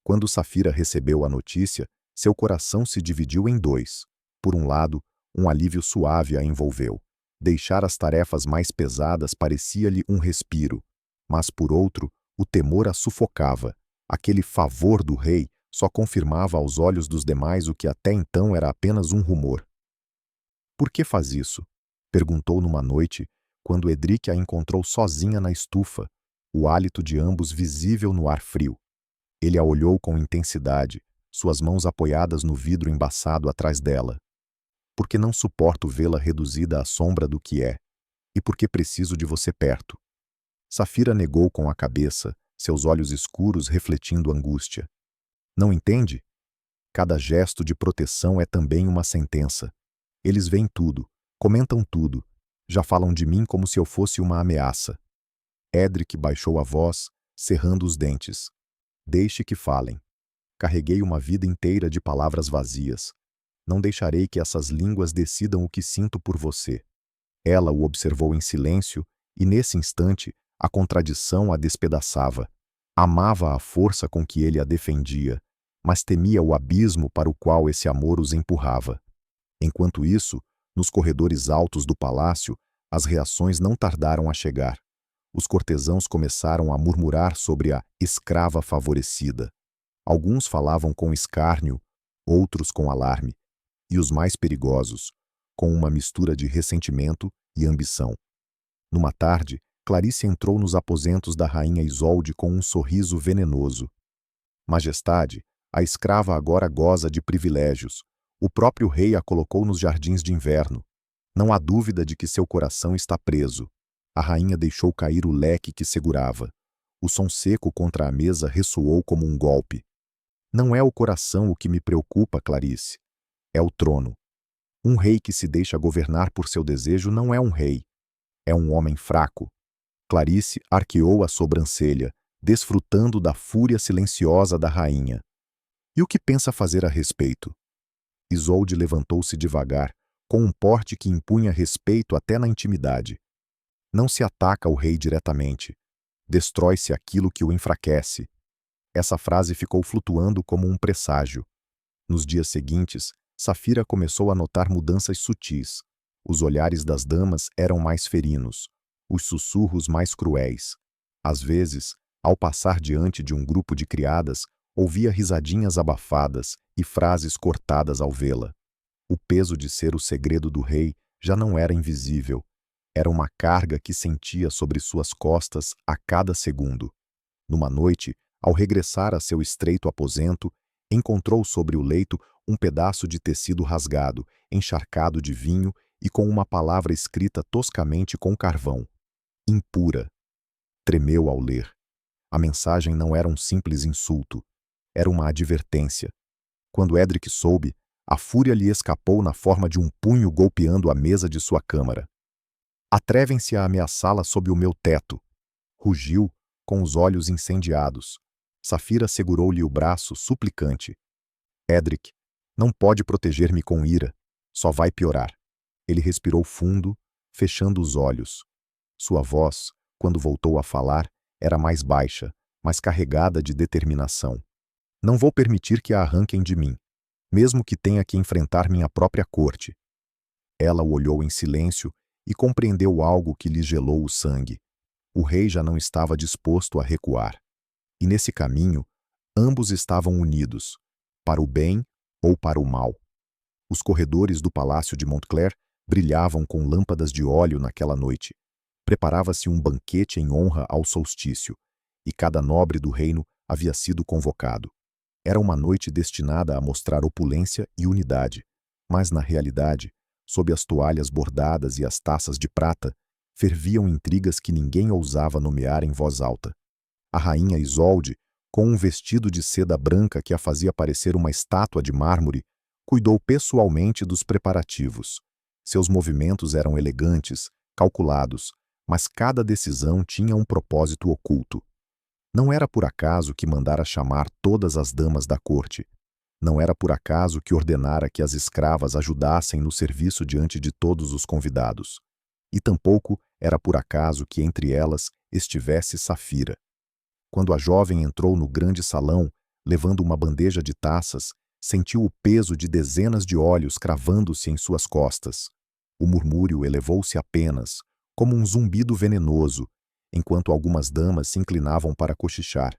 Quando Safira recebeu a notícia, seu coração se dividiu em dois. Por um lado, um alívio suave a envolveu. Deixar as tarefas mais pesadas parecia-lhe um respiro. Mas, por outro, o temor a sufocava. Aquele favor do rei só confirmava aos olhos dos demais o que até então era apenas um rumor. Por que faz isso? Perguntou numa noite, quando Edric a encontrou sozinha na estufa, o hálito de ambos visível no ar frio. Ele a olhou com intensidade, suas mãos apoiadas no vidro embaçado atrás dela. Porque não suporto vê-la reduzida à sombra do que é, e porque preciso de você perto. Safira negou com a cabeça, seus olhos escuros refletindo angústia. Não entende? Cada gesto de proteção é também uma sentença. Eles veem tudo, Comentam tudo. Já falam de mim como se eu fosse uma ameaça. Edric baixou a voz, cerrando os dentes. Deixe que falem. Carreguei uma vida inteira de palavras vazias. Não deixarei que essas línguas decidam o que sinto por você. Ela o observou em silêncio, e nesse instante, a contradição a despedaçava. Amava a força com que ele a defendia, mas temia o abismo para o qual esse amor os empurrava. Enquanto isso, nos corredores altos do palácio, as reações não tardaram a chegar. Os cortesãos começaram a murmurar sobre a escrava favorecida. Alguns falavam com escárnio, outros com alarme, e os mais perigosos, com uma mistura de ressentimento e ambição. Numa tarde, Clarice entrou nos aposentos da rainha Isolde com um sorriso venenoso. Majestade, a escrava agora goza de privilégios. O próprio rei a colocou nos jardins de inverno. Não há dúvida de que seu coração está preso. A rainha deixou cair o leque que segurava. O som seco contra a mesa ressoou como um golpe. Não é o coração o que me preocupa, Clarice. É o trono. Um rei que se deixa governar por seu desejo não é um rei. É um homem fraco. Clarice arqueou a sobrancelha, desfrutando da fúria silenciosa da rainha. E o que pensa fazer a respeito? Isolde levantou-se devagar, com um porte que impunha respeito até na intimidade. Não se ataca o rei diretamente. Destrói-se aquilo que o enfraquece. Essa frase ficou flutuando como um presságio. Nos dias seguintes, Safira começou a notar mudanças sutis. Os olhares das damas eram mais ferinos, os sussurros mais cruéis. Às vezes, ao passar diante de um grupo de criadas, ouvia risadinhas abafadas e frases cortadas ao vê-la. O peso de ser o segredo do rei já não era invisível. Era uma carga que sentia sobre suas costas a cada segundo. Numa noite, ao regressar a seu estreito aposento, encontrou sobre o leito um pedaço de tecido rasgado, encharcado de vinho e com uma palavra escrita toscamente com carvão. Impura. Tremeu ao ler. A mensagem não era um simples insulto. Era uma advertência. Quando Edric soube, a fúria lhe escapou na forma de um punho golpeando a mesa de sua câmara. Atrevem-se a ameaçá-la sob o meu teto. Rugiu, com os olhos incendiados. Safira segurou-lhe o braço, suplicante. Edric, não pode proteger-me com ira. Só vai piorar. Ele respirou fundo, fechando os olhos. Sua voz, quando voltou a falar, era mais baixa, mas carregada de determinação. Não vou permitir que a arranquem de mim, mesmo que tenha que enfrentar minha própria corte. Ela o olhou em silêncio e compreendeu algo que lhe gelou o sangue. O rei já não estava disposto a recuar. E nesse caminho, ambos estavam unidos, para o bem ou para o mal. Os corredores do palácio de Montclair brilhavam com lâmpadas de óleo naquela noite. Preparava-se um banquete em honra ao solstício, e cada nobre do reino havia sido convocado. Era uma noite destinada a mostrar opulência e unidade, mas na realidade, sob as toalhas bordadas e as taças de prata, ferviam intrigas que ninguém ousava nomear em voz alta. A rainha Isolde, com um vestido de seda branca que a fazia parecer uma estátua de mármore, cuidou pessoalmente dos preparativos. Seus movimentos eram elegantes, calculados, mas cada decisão tinha um propósito oculto. Não era por acaso que mandara chamar todas as damas da corte. Não era por acaso que ordenara que as escravas ajudassem no serviço diante de todos os convidados. E tampouco era por acaso que entre elas estivesse Safira. Quando a jovem entrou no grande salão, levando uma bandeja de taças, sentiu o peso de dezenas de olhos cravando-se em suas costas. O murmúrio elevou-se apenas, como um zumbido venenoso, enquanto algumas damas se inclinavam para cochichar.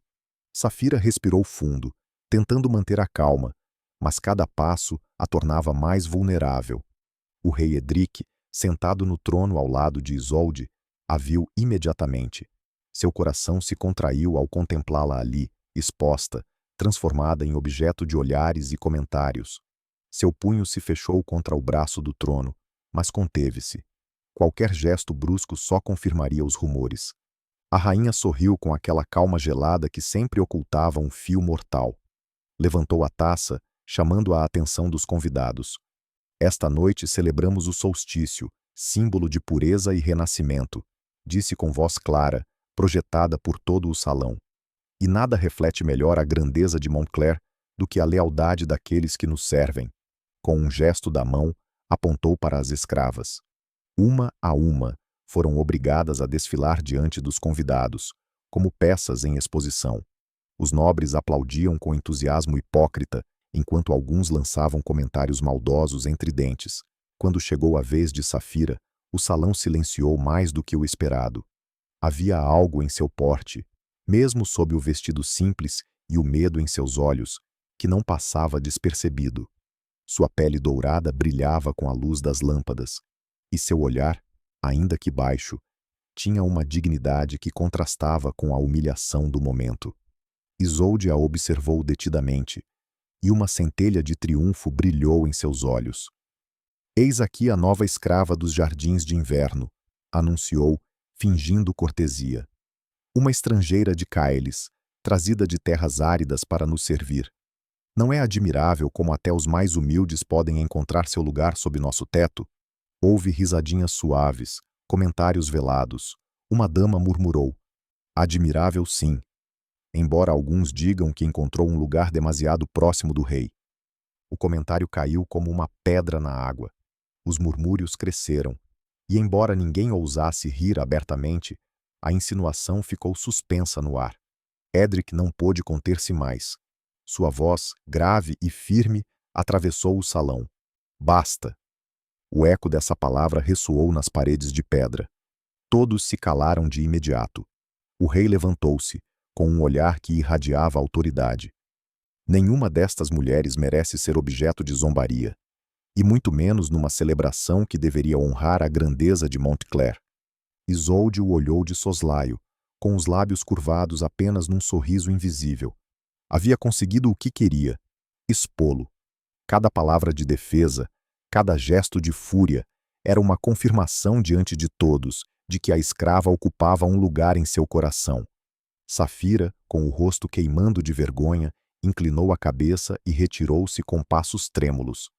Safira respirou fundo, tentando manter a calma, mas cada passo a tornava mais vulnerável. O rei Edric, sentado no trono ao lado de Isolde, a viu imediatamente. Seu coração se contraiu ao contemplá-la ali, exposta, transformada em objeto de olhares e comentários. Seu punho se fechou contra o braço do trono, mas conteve-se. Qualquer gesto brusco só confirmaria os rumores. A rainha sorriu com aquela calma gelada que sempre ocultava um fio mortal. Levantou a taça, chamando a atenção dos convidados. Esta noite celebramos o solstício, símbolo de pureza e renascimento, disse com voz clara, projetada por todo o salão. E nada reflete melhor a grandeza de Montclair do que a lealdade daqueles que nos servem. Com um gesto da mão, apontou para as escravas. Uma a uma, foram obrigadas a desfilar diante dos convidados, como peças em exposição. Os nobres aplaudiam com entusiasmo hipócrita, enquanto alguns lançavam comentários maldosos entre dentes. Quando chegou a vez de Safira, o salão silenciou mais do que o esperado. Havia algo em seu porte, mesmo sob o vestido simples e o medo em seus olhos, que não passava despercebido. Sua pele dourada brilhava com a luz das lâmpadas, e seu olhar, ainda que baixo, tinha uma dignidade que contrastava com a humilhação do momento. Isolde a observou detidamente, e uma centelha de triunfo brilhou em seus olhos. Eis aqui a nova escrava dos jardins de inverno, anunciou, fingindo cortesia. Uma estrangeira de Caelis, trazida de terras áridas para nos servir. Não é admirável como até os mais humildes podem encontrar seu lugar sob nosso teto? Houve risadinhas suaves, comentários velados. Uma dama murmurou: admirável sim, embora alguns digam que encontrou um lugar demasiado próximo do rei. O comentário caiu como uma pedra na água. Os murmúrios cresceram, e embora ninguém ousasse rir abertamente, a insinuação ficou suspensa no ar. Edric não pôde conter-se mais. Sua voz, grave e firme, atravessou o salão. Basta! O eco dessa palavra ressoou nas paredes de pedra. Todos se calaram de imediato. O rei levantou-se, com um olhar que irradiava autoridade. Nenhuma destas mulheres merece ser objeto de zombaria, e muito menos numa celebração que deveria honrar a grandeza de Montclair. Isolde o olhou de soslaio, com os lábios curvados apenas num sorriso invisível. Havia conseguido o que queria: expô-lo. Cada palavra de defesa, cada gesto de fúria, era uma confirmação diante de todos de que a escrava ocupava um lugar em seu coração. Safira, com o rosto queimando de vergonha, inclinou a cabeça e retirou-se com passos trêmulos.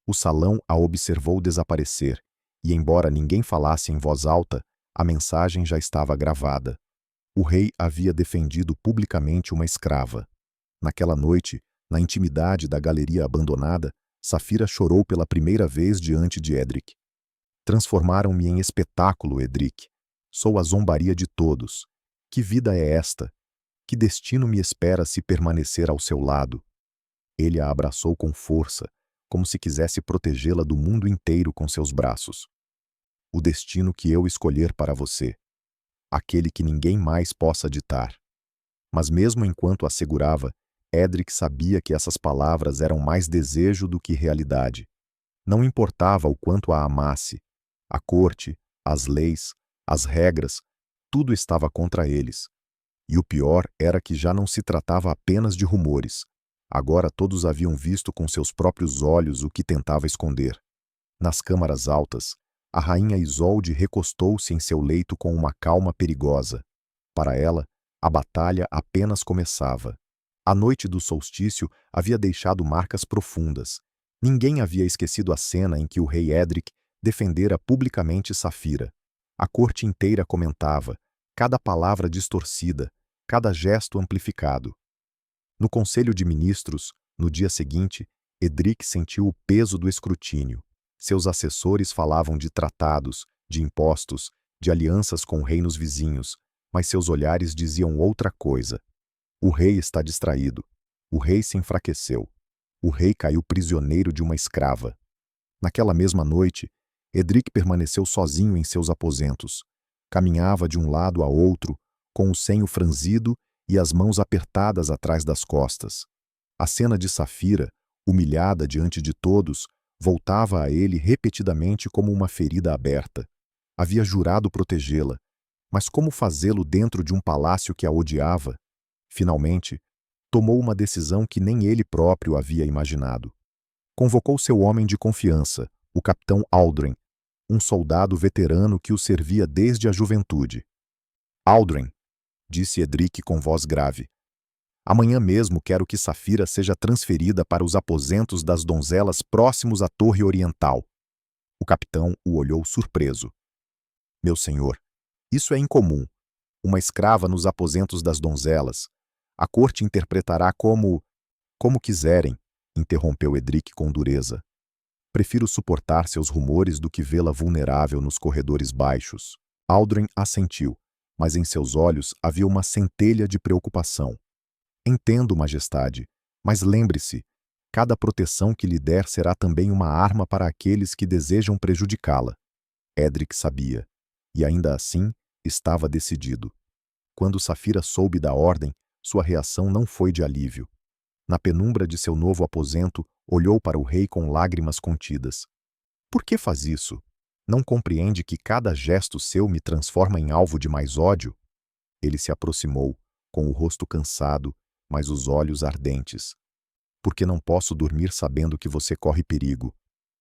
O salão a observou desaparecer, e embora ninguém falasse em voz alta, a mensagem já estava gravada. O rei havia defendido publicamente uma escrava. Naquela noite, na intimidade da galeria abandonada, Safira chorou pela primeira vez diante de Edric. Transformaram-me em espetáculo, Edric. Sou a zombaria de todos. Que vida é esta? Que destino me espera se permanecer ao seu lado? Ele a abraçou com força, como se quisesse protegê-la do mundo inteiro com seus braços. O destino que eu escolher para você. Aquele que ninguém mais possa ditar. Mas mesmo enquanto a segurava, Edric sabia que essas palavras eram mais desejo do que realidade. Não importava o quanto a amasse. A corte, as leis, as regras, tudo estava contra eles. E o pior era que já não se tratava apenas de rumores. Agora todos haviam visto com seus próprios olhos o que tentava esconder. Nas câmaras altas, a rainha Isolde recostou-se em seu leito com uma calma perigosa. Para ela, a batalha apenas começava. A noite do solstício havia deixado marcas profundas. Ninguém havia esquecido a cena em que o rei Edric defendera publicamente Safira. A corte inteira comentava, cada palavra distorcida, cada gesto amplificado. No Conselho de Ministros, no dia seguinte, Edric sentiu o peso do escrutínio. Seus assessores falavam de tratados, de impostos, de alianças com reinos vizinhos, mas seus olhares diziam outra coisa. O rei está distraído. O rei se enfraqueceu. O rei caiu prisioneiro de uma escrava. Naquela mesma noite, Edric permaneceu sozinho em seus aposentos. Caminhava de um lado a outro, com o senho franzido e as mãos apertadas atrás das costas. A cena de Safira, humilhada diante de todos, voltava a ele repetidamente como uma ferida aberta. Havia jurado protegê-la, mas como fazê-lo dentro de um palácio que a odiava? Finalmente, tomou uma decisão que nem ele próprio havia imaginado. Convocou seu homem de confiança, o capitão Aldrin, um soldado veterano que o servia desde a juventude. Aldrin, disse Edric com voz grave, Amanhã mesmo quero que Safira seja transferida para os aposentos das donzelas próximos à Torre Oriental. O capitão o olhou surpreso. Meu senhor, isso é incomum. Uma escrava nos aposentos das donzelas. A corte interpretará como quiserem, interrompeu Edric com dureza. Prefiro suportar seus rumores do que vê-la vulnerável nos corredores baixos. Aldrin assentiu, mas em seus olhos havia uma centelha de preocupação. Entendo, majestade, mas lembre-se, cada proteção que lhe der será também uma arma para aqueles que desejam prejudicá-la. Edric sabia, e ainda assim estava decidido. Quando Safira soube da ordem, sua reação não foi de alívio. Na penumbra de seu novo aposento, olhou para o rei com lágrimas contidas. Por que faz isso? Não compreende que cada gesto seu me transforma em alvo de mais ódio? Ele se aproximou, com o rosto cansado, mas os olhos ardentes. Porque não posso dormir sabendo que você corre perigo.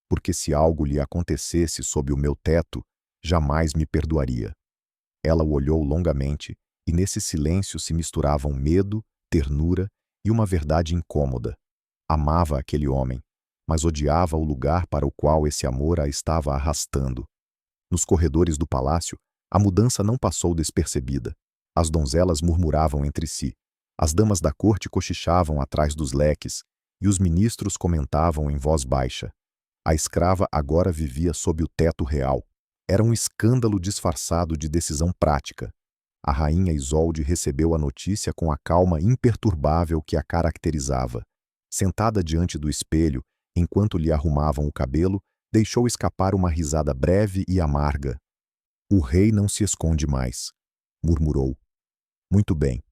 Porque se algo lhe acontecesse sob o meu teto, jamais me perdoaria. Ela o olhou longamente, e nesse silêncio se misturavam medo, ternura e uma verdade incômoda. Amava aquele homem, mas odiava o lugar para o qual esse amor a estava arrastando. Nos corredores do palácio, a mudança não passou despercebida. As donzelas murmuravam entre si, as damas da corte cochichavam atrás dos leques, e os ministros comentavam em voz baixa. A escrava agora vivia sob o teto real. Era um escândalo disfarçado de decisão prática. A rainha Isolde recebeu a notícia com a calma imperturbável que a caracterizava. Sentada diante do espelho, enquanto lhe arrumavam o cabelo, deixou escapar uma risada breve e amarga. O rei não se esconde mais, murmurou. Muito bem.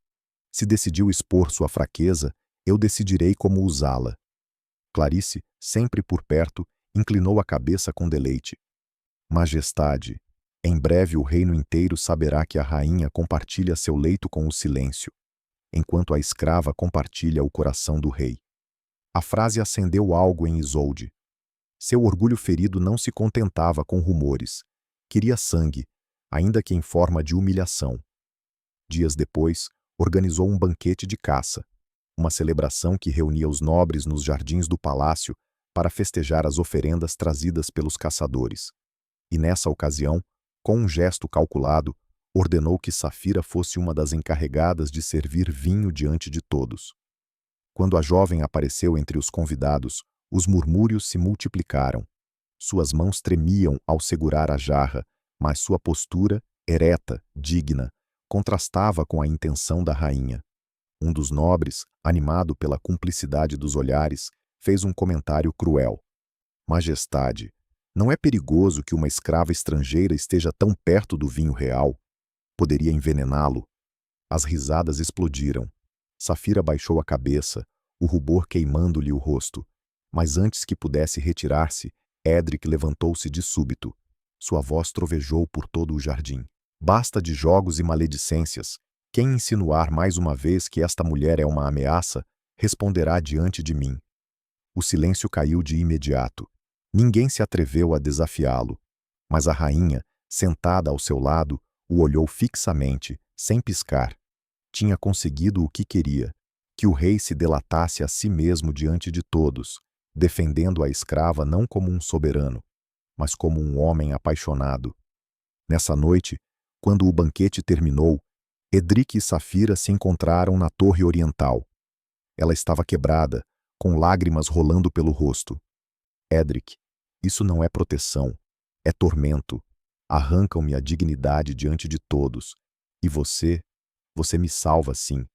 Se decidiu expor sua fraqueza, eu decidirei como usá-la. Clarice, sempre por perto, inclinou a cabeça com deleite. Majestade, em breve o reino inteiro saberá que a rainha compartilha seu leito com o silêncio, enquanto a escrava compartilha o coração do rei. A frase acendeu algo em Isolde. Seu orgulho ferido não se contentava com rumores. Queria sangue, ainda que em forma de humilhação. Dias depois, organizou um banquete de caça, uma celebração que reunia os nobres nos jardins do palácio para festejar as oferendas trazidas pelos caçadores. E nessa ocasião, com um gesto calculado, ordenou que Safira fosse uma das encarregadas de servir vinho diante de todos. Quando a jovem apareceu entre os convidados, os murmúrios se multiplicaram. Suas mãos tremiam ao segurar a jarra, mas sua postura, ereta, digna, contrastava com a intenção da rainha. Um dos nobres, animado pela cumplicidade dos olhares, fez um comentário cruel. Majestade, não é perigoso que uma escrava estrangeira esteja tão perto do vinho real? Poderia envenená-lo. As risadas explodiram. Safira baixou a cabeça, o rubor queimando-lhe o rosto. Mas antes que pudesse retirar-se, Edric levantou-se de súbito. Sua voz trovejou por todo o jardim. Basta de jogos e maledicências. Quem insinuar mais uma vez que esta mulher é uma ameaça, responderá diante de mim. O silêncio caiu de imediato. Ninguém se atreveu a desafiá-lo. Mas a rainha, sentada ao seu lado, o olhou fixamente, sem piscar. Tinha conseguido o que queria, que o rei se delatasse a si mesmo diante de todos, defendendo a escrava não como um soberano, mas como um homem apaixonado. Nessa noite, quando o banquete terminou, Edric e Safira se encontraram na Torre Oriental. Ela estava quebrada, com lágrimas rolando pelo rosto. Edric, isso não é proteção, é tormento. Arrancam-me a dignidade diante de todos. E você me salva sim,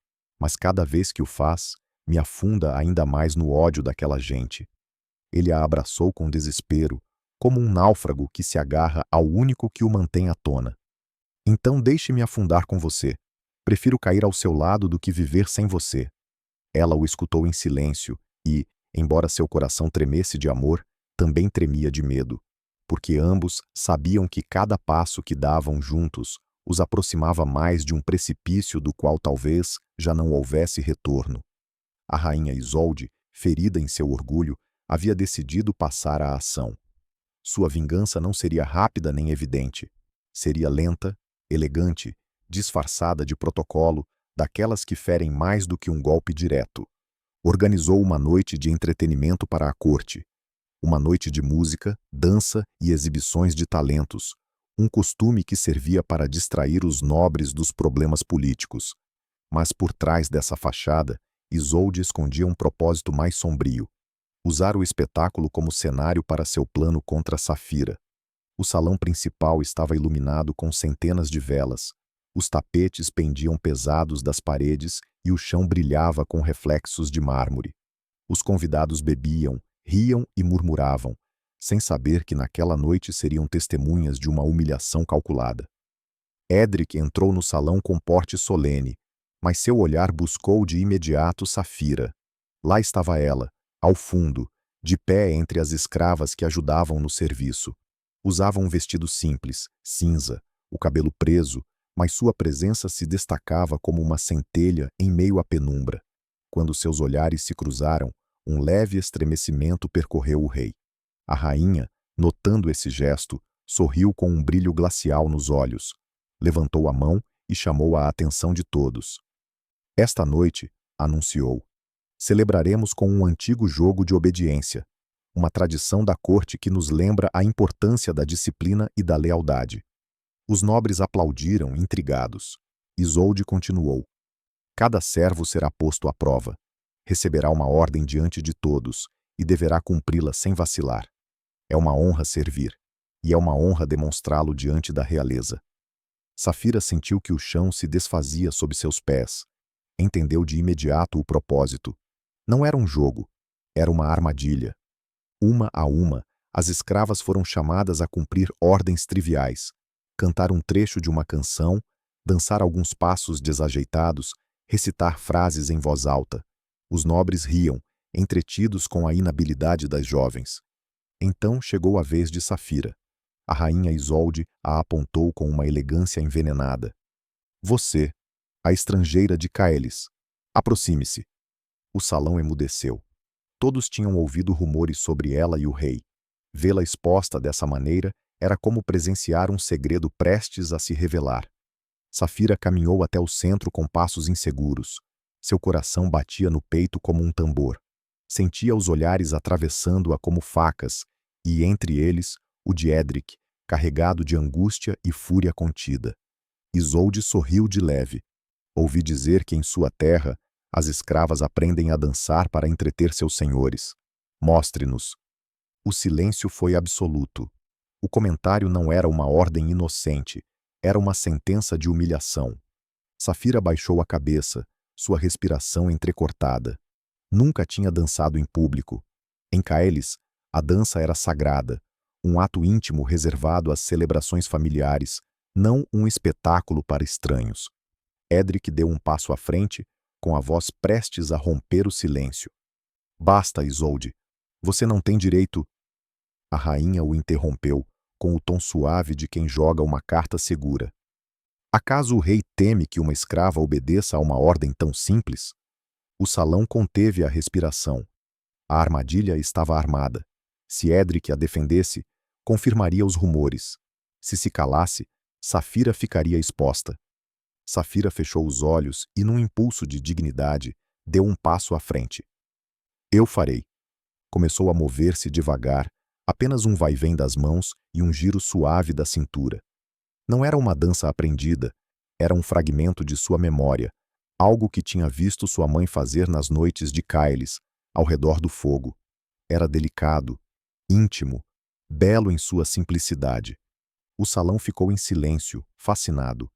mas cada vez que o faz, me afunda ainda mais no ódio daquela gente. Ele a abraçou com desespero, como um náufrago que se agarra ao único que o mantém à tona. Então deixe-me afundar com você. Prefiro cair ao seu lado do que viver sem você. Ela o escutou em silêncio e, embora seu coração tremesse de amor, também tremia de medo, porque ambos sabiam que cada passo que davam juntos os aproximava mais de um precipício do qual talvez já não houvesse retorno. A rainha Isolde, ferida em seu orgulho, havia decidido passar à ação. Sua vingança não seria rápida nem evidente. Seria lenta, elegante, disfarçada de protocolo, daquelas que ferem mais do que um golpe direto. Organizou uma noite de entretenimento para a corte. Uma noite de música, dança e exibições de talentos, um costume que servia para distrair os nobres dos problemas políticos. Mas por trás dessa fachada, Isolde escondia um propósito mais sombrio: usar o espetáculo como cenário para seu plano contra Safira. O salão principal estava iluminado com centenas de velas. Os tapetes pendiam pesados das paredes e o chão brilhava com reflexos de mármore. Os convidados bebiam, riam e murmuravam, sem saber que naquela noite seriam testemunhas de uma humilhação calculada. Edric entrou no salão com porte solene, mas seu olhar buscou de imediato Safira. Lá estava ela, ao fundo, de pé entre as escravas que ajudavam no serviço. Usava um vestido simples, cinza, o cabelo preso, mas sua presença se destacava como uma centelha em meio à penumbra. Quando seus olhares se cruzaram, um leve estremecimento percorreu o rei. A rainha, notando esse gesto, sorriu com um brilho glacial nos olhos. Levantou a mão e chamou a atenção de todos. Esta noite, anunciou, celebraremos com um antigo jogo de obediência, uma tradição da corte que nos lembra a importância da disciplina e da lealdade. Os nobres aplaudiram, intrigados. Isolde continuou. Cada servo será posto à prova. Receberá uma ordem diante de todos e deverá cumpri-la sem vacilar. É uma honra servir, e é uma honra demonstrá-lo diante da realeza. Safira sentiu que o chão se desfazia sob seus pés. Entendeu de imediato o propósito. Não era um jogo, era uma armadilha. Uma a uma, as escravas foram chamadas a cumprir ordens triviais, cantar um trecho de uma canção, dançar alguns passos desajeitados, recitar frases em voz alta. Os nobres riam, entretidos com a inabilidade das jovens. Então chegou a vez de Safira. A rainha Isolde a apontou com uma elegância envenenada. Você, a estrangeira de Caelis, aproxime-se. O salão emudeceu. Todos tinham ouvido rumores sobre ela e o rei. Vê-la exposta dessa maneira era como presenciar um segredo prestes a se revelar. Safira caminhou até o centro com passos inseguros. Seu coração batia no peito como um tambor. Sentia os olhares atravessando-a como facas, e entre eles, o de Edric, carregado de angústia e fúria contida. Isolde sorriu de leve. Ouvi dizer que em sua terra, as escravas aprendem a dançar para entreter seus senhores. Mostre-nos. O silêncio foi absoluto. O comentário não era uma ordem inocente, era uma sentença de humilhação. Safira baixou a cabeça, sua respiração entrecortada. Nunca tinha dançado em público. Em Caelis, a dança era sagrada, um ato íntimo reservado às celebrações familiares, não um espetáculo para estranhos. Edric deu um passo à frente, com a voz prestes a romper o silêncio. Basta, Isolde. Você não tem direito. A rainha o interrompeu, com o tom suave de quem joga uma carta segura. Acaso o rei teme que uma escrava obedeça a uma ordem tão simples? O salão conteve a respiração. A armadilha estava armada. Se Edric a defendesse, confirmaria os rumores. Se calasse, Safira ficaria exposta. Safira fechou os olhos e, num impulso de dignidade, deu um passo à frente. Eu farei. Começou a mover-se devagar, apenas um vai-vem das mãos e um giro suave da cintura. Não era uma dança aprendida, era um fragmento de sua memória, algo que tinha visto sua mãe fazer nas noites de Caelis, ao redor do fogo. Era delicado, íntimo, belo em sua simplicidade. O salão ficou em silêncio, fascinado.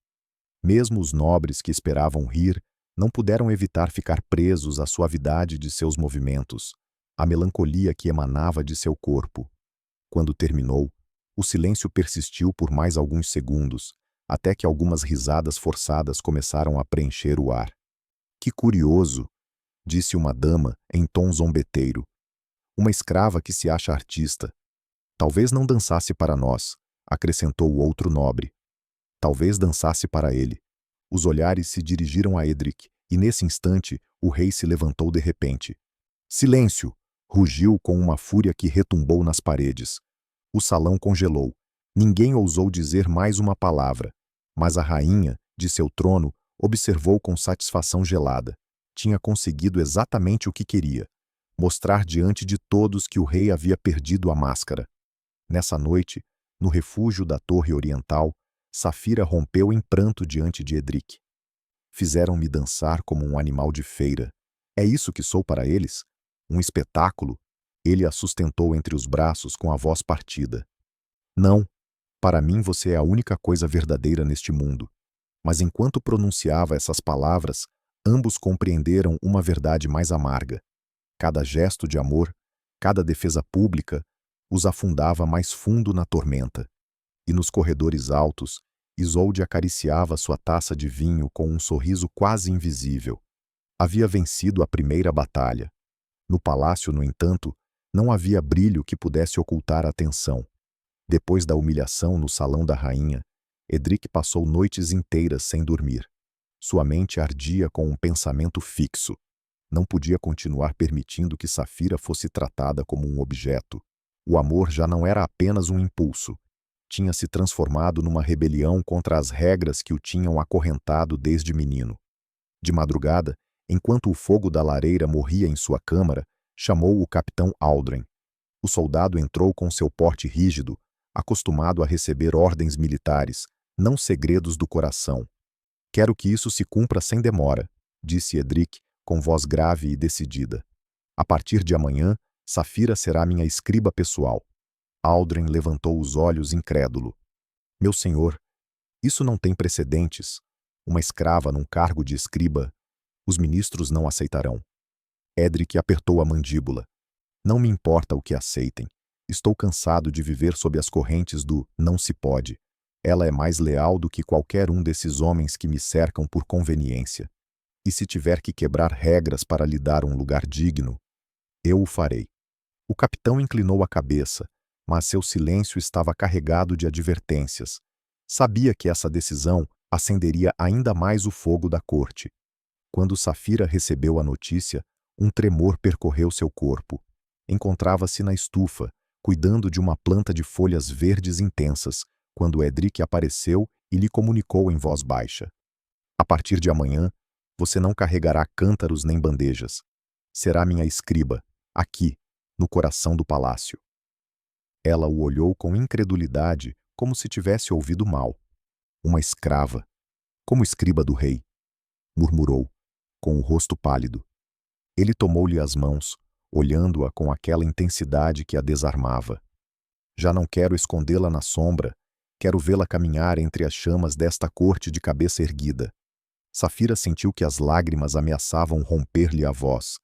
Mesmo os nobres que esperavam rir não puderam evitar ficar presos à suavidade de seus movimentos, à melancolia que emanava de seu corpo. Quando terminou, o silêncio persistiu por mais alguns segundos, até que algumas risadas forçadas começaram a preencher o ar. Que curioso, disse uma dama em tom zombeteiro. Uma escrava que se acha artista. Talvez não dançasse para nós, acrescentou o outro nobre. Talvez dançasse para ele. Os olhares se dirigiram a Edric, e nesse instante o rei se levantou de repente. Silêncio! Rugiu com uma fúria que retumbou nas paredes. O salão congelou. Ninguém ousou dizer mais uma palavra. Mas a rainha, de seu trono, Observou com satisfação gelada. Tinha conseguido exatamente o que queria: mostrar diante de todos que o rei havia perdido a máscara. Nessa noite, no refúgio da Torre Oriental, Safira rompeu em pranto diante de Edric. Fizeram-me dançar como um animal de feira. É isso que sou para eles? Um espetáculo? Ele a sustentou entre os braços com a voz partida. Não, para mim você é a única coisa verdadeira neste mundo. Mas enquanto pronunciava essas palavras, ambos compreenderam uma verdade mais amarga. Cada gesto de amor, cada defesa pública, os afundava mais fundo na tormenta. E nos corredores altos, Isolde acariciava sua taça de vinho com um sorriso quase invisível. Havia vencido a primeira batalha. No palácio, no entanto, não havia brilho que pudesse ocultar a tensão. Depois da humilhação no salão da rainha, Edric passou noites inteiras sem dormir. Sua mente ardia com um pensamento fixo. Não podia continuar permitindo que Safira fosse tratada como um objeto. O amor já não era apenas um impulso. Tinha se transformado numa rebelião contra as regras que o tinham acorrentado desde menino. De madrugada, enquanto o fogo da lareira morria em sua câmara, chamou o capitão Aldrin. O soldado entrou com seu porte rígido, acostumado a receber ordens militares, não segredos do coração. Quero que isso se cumpra sem demora, disse Edric, com voz grave e decidida. A partir de amanhã, Safira será minha escriba pessoal. Aldrin levantou os olhos incrédulo. Meu senhor, isso não tem precedentes. Uma escrava num cargo de escriba. Os ministros não aceitarão. Edric apertou a mandíbula. Não me importa o que aceitem. Estou cansado de viver sob as correntes do não se pode. Ela é mais leal do que qualquer um desses homens que me cercam por conveniência. E se tiver que quebrar regras para lhe dar um lugar digno, eu o farei. O capitão inclinou a cabeça, mas seu silêncio estava carregado de advertências. Sabia que essa decisão acenderia ainda mais o fogo da corte. Quando Safira recebeu a notícia, um tremor percorreu seu corpo. Encontrava-se na estufa, cuidando de uma planta de folhas verdes intensas, quando Edric apareceu e lhe comunicou em voz baixa. A partir de amanhã, você não carregará cântaros nem bandejas. Será minha escriba, aqui, no coração do palácio. Ela o olhou com incredulidade, como se tivesse ouvido mal. Uma escrava, como escriba do rei, murmurou, com o rosto pálido. Ele tomou-lhe as mãos, olhando-a com aquela intensidade que a desarmava. Já não quero escondê-la na sombra, quero vê-la caminhar entre as chamas desta corte de cabeça erguida. Safira sentiu que as lágrimas ameaçavam romper-lhe a voz.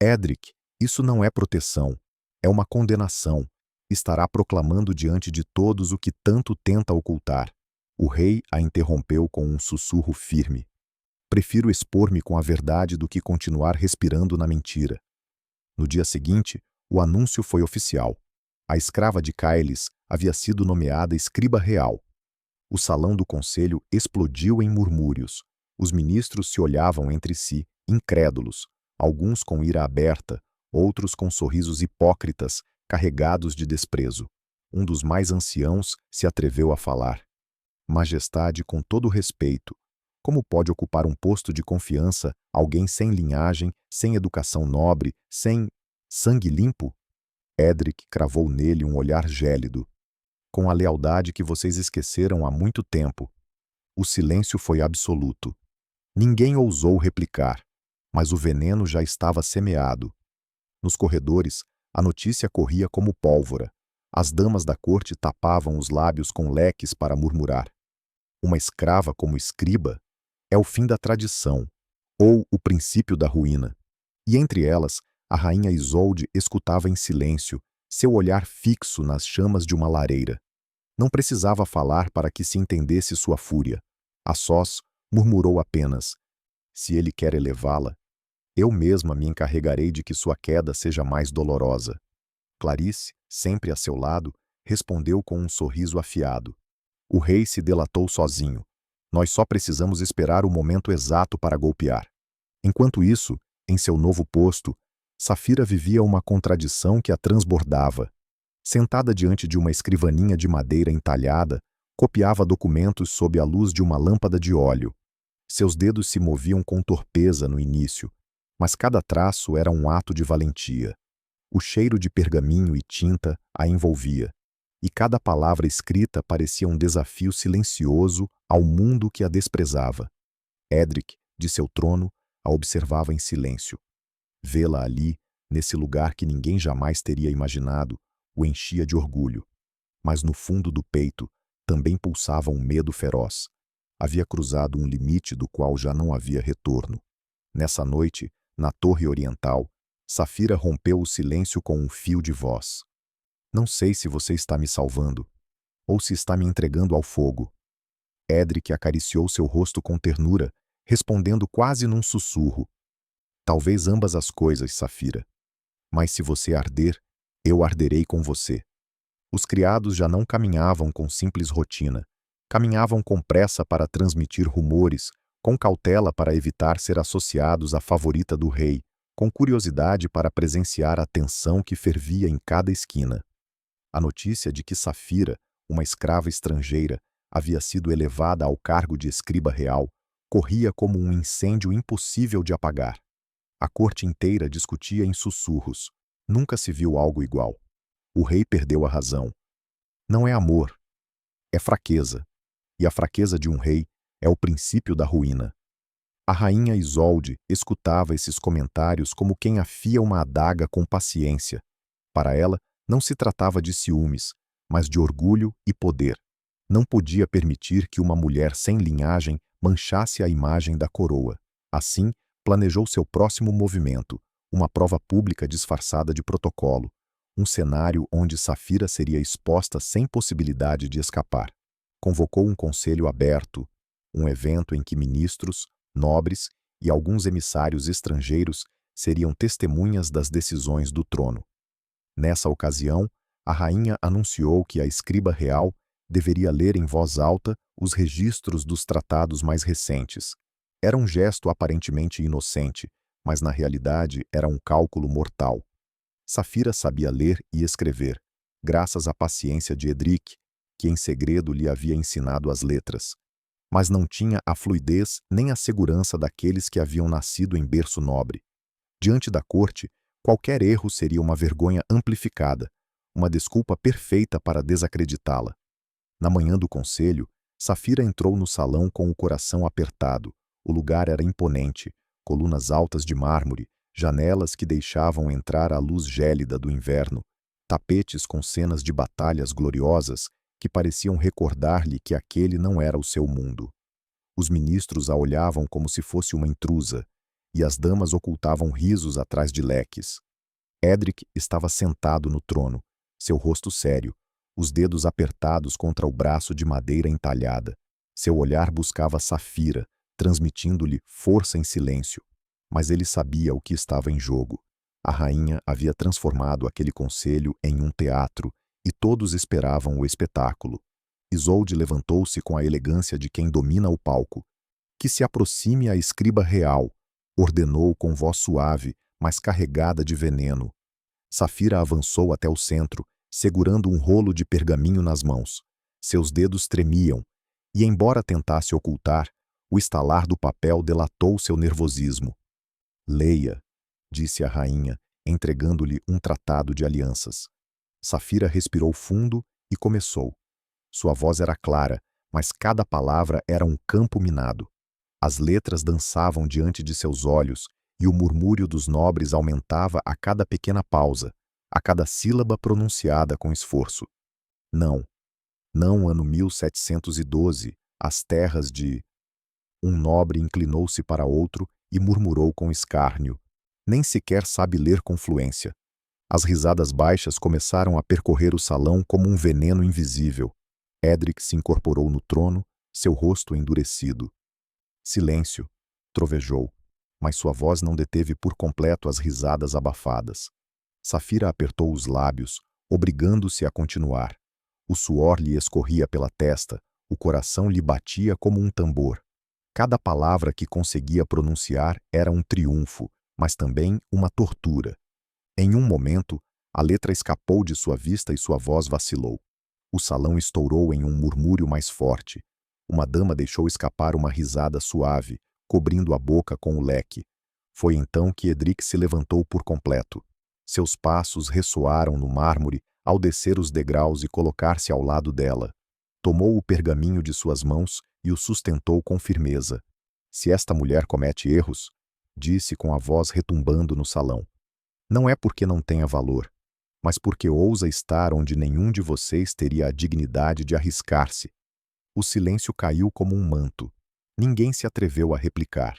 Edric, isso não é proteção, é uma condenação. Estará proclamando diante de todos o que tanto tenta ocultar. O rei a interrompeu com um sussurro firme. Prefiro expor-me com a verdade do que continuar respirando na mentira. No dia seguinte, o anúncio foi oficial. A escrava de Kailis havia sido nomeada escriba real. O salão do conselho explodiu em murmúrios. Os ministros se olhavam entre si, incrédulos, alguns com ira aberta, outros com sorrisos hipócritas, carregados de desprezo. Um dos mais anciãos se atreveu a falar. Majestade, com todo respeito, como pode ocupar um posto de confiança alguém sem linhagem, sem educação nobre, sem sangue limpo? Edric cravou nele um olhar gélido. Com a lealdade que vocês esqueceram há muito tempo. O silêncio foi absoluto. Ninguém ousou replicar, mas o veneno já estava semeado. Nos corredores, a notícia corria como pólvora. As damas da corte tapavam os lábios com leques para murmurar. Uma escrava como escriba é o fim da tradição, ou o princípio da ruína. E entre elas, a rainha Isolde escutava em silêncio, seu olhar fixo nas chamas de uma lareira. Não precisava falar para que se entendesse sua fúria. A sós, murmurou apenas: se ele quer elevá-la, eu mesma me encarregarei de que sua queda seja mais dolorosa. Clarice, sempre a seu lado, respondeu com um sorriso afiado. O rei se delatou sozinho. Nós só precisamos esperar o momento exato para golpear. Enquanto isso, em seu novo posto, Safira vivia uma contradição que a transbordava. Sentada diante de uma escrivaninha de madeira entalhada, copiava documentos sob a luz de uma lâmpada de óleo. Seus dedos se moviam com torpeza no início, mas cada traço era um ato de valentia. O cheiro de pergaminho e tinta a envolvia, e cada palavra escrita parecia um desafio silencioso ao mundo que a desprezava. Edric, de seu trono, a observava em silêncio. Vê-la ali, nesse lugar que ninguém jamais teria imaginado, o enchia de orgulho. Mas no fundo do peito também pulsava um medo feroz. Havia cruzado um limite do qual já não havia retorno. Nessa noite, na Torre Oriental, Saphira rompeu o silêncio com um fio de voz. Não sei se você está me salvando, ou se está me entregando ao fogo. Edric acariciou seu rosto com ternura, respondendo quase num sussurro. Talvez ambas as coisas, Saphira. Mas se você arder, eu arderei com você. Os criados já não caminhavam com simples rotina. Caminhavam com pressa para transmitir rumores, com cautela para evitar ser associados à favorita do rei, com curiosidade para presenciar a tensão que fervia em cada esquina. A notícia de que Saphira, uma escrava estrangeira, havia sido elevada ao cargo de escriba real, corria como um incêndio impossível de apagar. A corte inteira discutia em sussurros. Nunca se viu algo igual. O rei perdeu a razão. Não é amor, é fraqueza. E a fraqueza de um rei é o princípio da ruína. A rainha Isolde escutava esses comentários como quem afia uma adaga com paciência. Para ela, não se tratava de ciúmes, mas de orgulho e poder. Não podia permitir que uma mulher sem linhagem manchasse a imagem da coroa. Assim, planejou seu próximo movimento, uma prova pública disfarçada de protocolo, um cenário onde Saphira seria exposta sem possibilidade de escapar. Convocou um conselho aberto, um evento em que ministros, nobres e alguns emissários estrangeiros seriam testemunhas das decisões do trono. Nessa ocasião, a rainha anunciou que a escriba real deveria ler em voz alta os registros dos tratados mais recentes. Era um gesto aparentemente inocente, mas na realidade era um cálculo mortal. Saphira sabia ler e escrever, graças à paciência de Edric, que em segredo lhe havia ensinado as letras. Mas não tinha a fluidez nem a segurança daqueles que haviam nascido em berço nobre. Diante da corte, qualquer erro seria uma vergonha amplificada, uma desculpa perfeita para desacreditá-la. Na manhã do conselho, Saphira entrou no salão com o coração apertado. O lugar era imponente, colunas altas de mármore, janelas que deixavam entrar a luz gélida do inverno, tapetes com cenas de batalhas gloriosas que pareciam recordar-lhe que aquele não era o seu mundo. Os ministros a olhavam como se fosse uma intrusa, e as damas ocultavam risos atrás de leques. Edric estava sentado no trono, seu rosto sério, os dedos apertados contra o braço de madeira entalhada. Seu olhar buscava Saphira, transmitindo-lhe força em silêncio. Mas ele sabia o que estava em jogo. A rainha havia transformado aquele conselho em um teatro, e todos esperavam o espetáculo. Isolde levantou-se com a elegância de quem domina o palco. Que se aproxime a escriba real, ordenou com voz suave, mas carregada de veneno. Saphira avançou até o centro, segurando um rolo de pergaminho nas mãos. Seus dedos tremiam, e embora tentasse ocultar, o estalar do papel delatou seu nervosismo. Leia, disse a rainha, entregando-lhe um tratado de alianças. Saphira respirou fundo e começou. Sua voz era clara, mas cada palavra era um campo minado. As letras dançavam diante de seus olhos, e o murmúrio dos nobres aumentava a cada pequena pausa, a cada sílaba pronunciada com esforço. Não, não ano 1712, as terras de... Um nobre inclinou-se para outro e murmurou com escárnio. Nem sequer sabe ler com fluência. As risadas baixas começaram a percorrer o salão como um veneno invisível. Edric se incorporou no trono, seu rosto endurecido. Silêncio, trovejou, mas sua voz não deteve por completo as risadas abafadas. Saphira apertou os lábios, obrigando-se a continuar. O suor lhe escorria pela testa, o coração lhe batia como um tambor. Cada palavra que conseguia pronunciar era um triunfo, mas também uma tortura. Em um momento, a letra escapou de sua vista e sua voz vacilou. O salão estourou em um murmúrio mais forte. Uma dama deixou escapar uma risada suave, cobrindo a boca com o leque. Foi então que Edric se levantou por completo. Seus passos ressoaram no mármore ao descer os degraus e colocar-se ao lado dela. Tomou o pergaminho de suas mãos e o sustentou com firmeza. Se esta mulher comete erros, disse com a voz retumbando no salão, não é porque não tenha valor, mas porque ousa estar onde nenhum de vocês teria a dignidade de arriscar-se. O silêncio caiu como um manto. Ninguém se atreveu a replicar.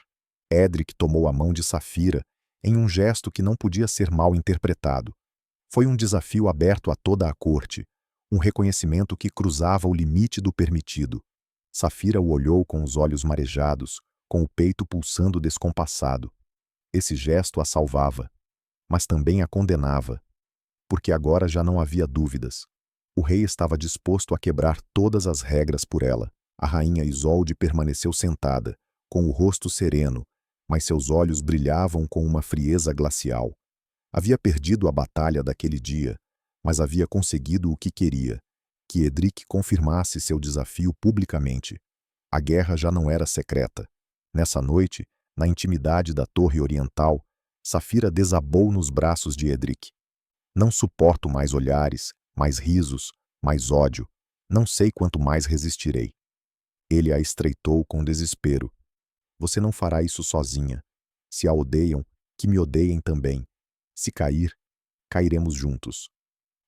Edric tomou a mão de Safira, em um gesto que não podia ser mal interpretado. Foi um desafio aberto a toda a corte, um reconhecimento que cruzava o limite do permitido. Safira o olhou com os olhos marejados, com o peito pulsando descompassado. Esse gesto a salvava, mas também a condenava, porque agora já não havia dúvidas. O rei estava disposto a quebrar todas as regras por ela. A rainha Isolde permaneceu sentada, com o rosto sereno, mas seus olhos brilhavam com uma frieza glacial. Havia perdido a batalha daquele dia, mas havia conseguido o que queria, que Edric confirmasse seu desafio publicamente. A guerra já não era secreta. Nessa noite, na intimidade da Torre Oriental, Safira desabou nos braços de Edric. Não suporto mais olhares, mais risos, mais ódio. Não sei quanto mais resistirei. Ele a estreitou com desespero. Você não fará isso sozinha. Se a odeiam, que me odeiem também. Se cair, cairemos juntos.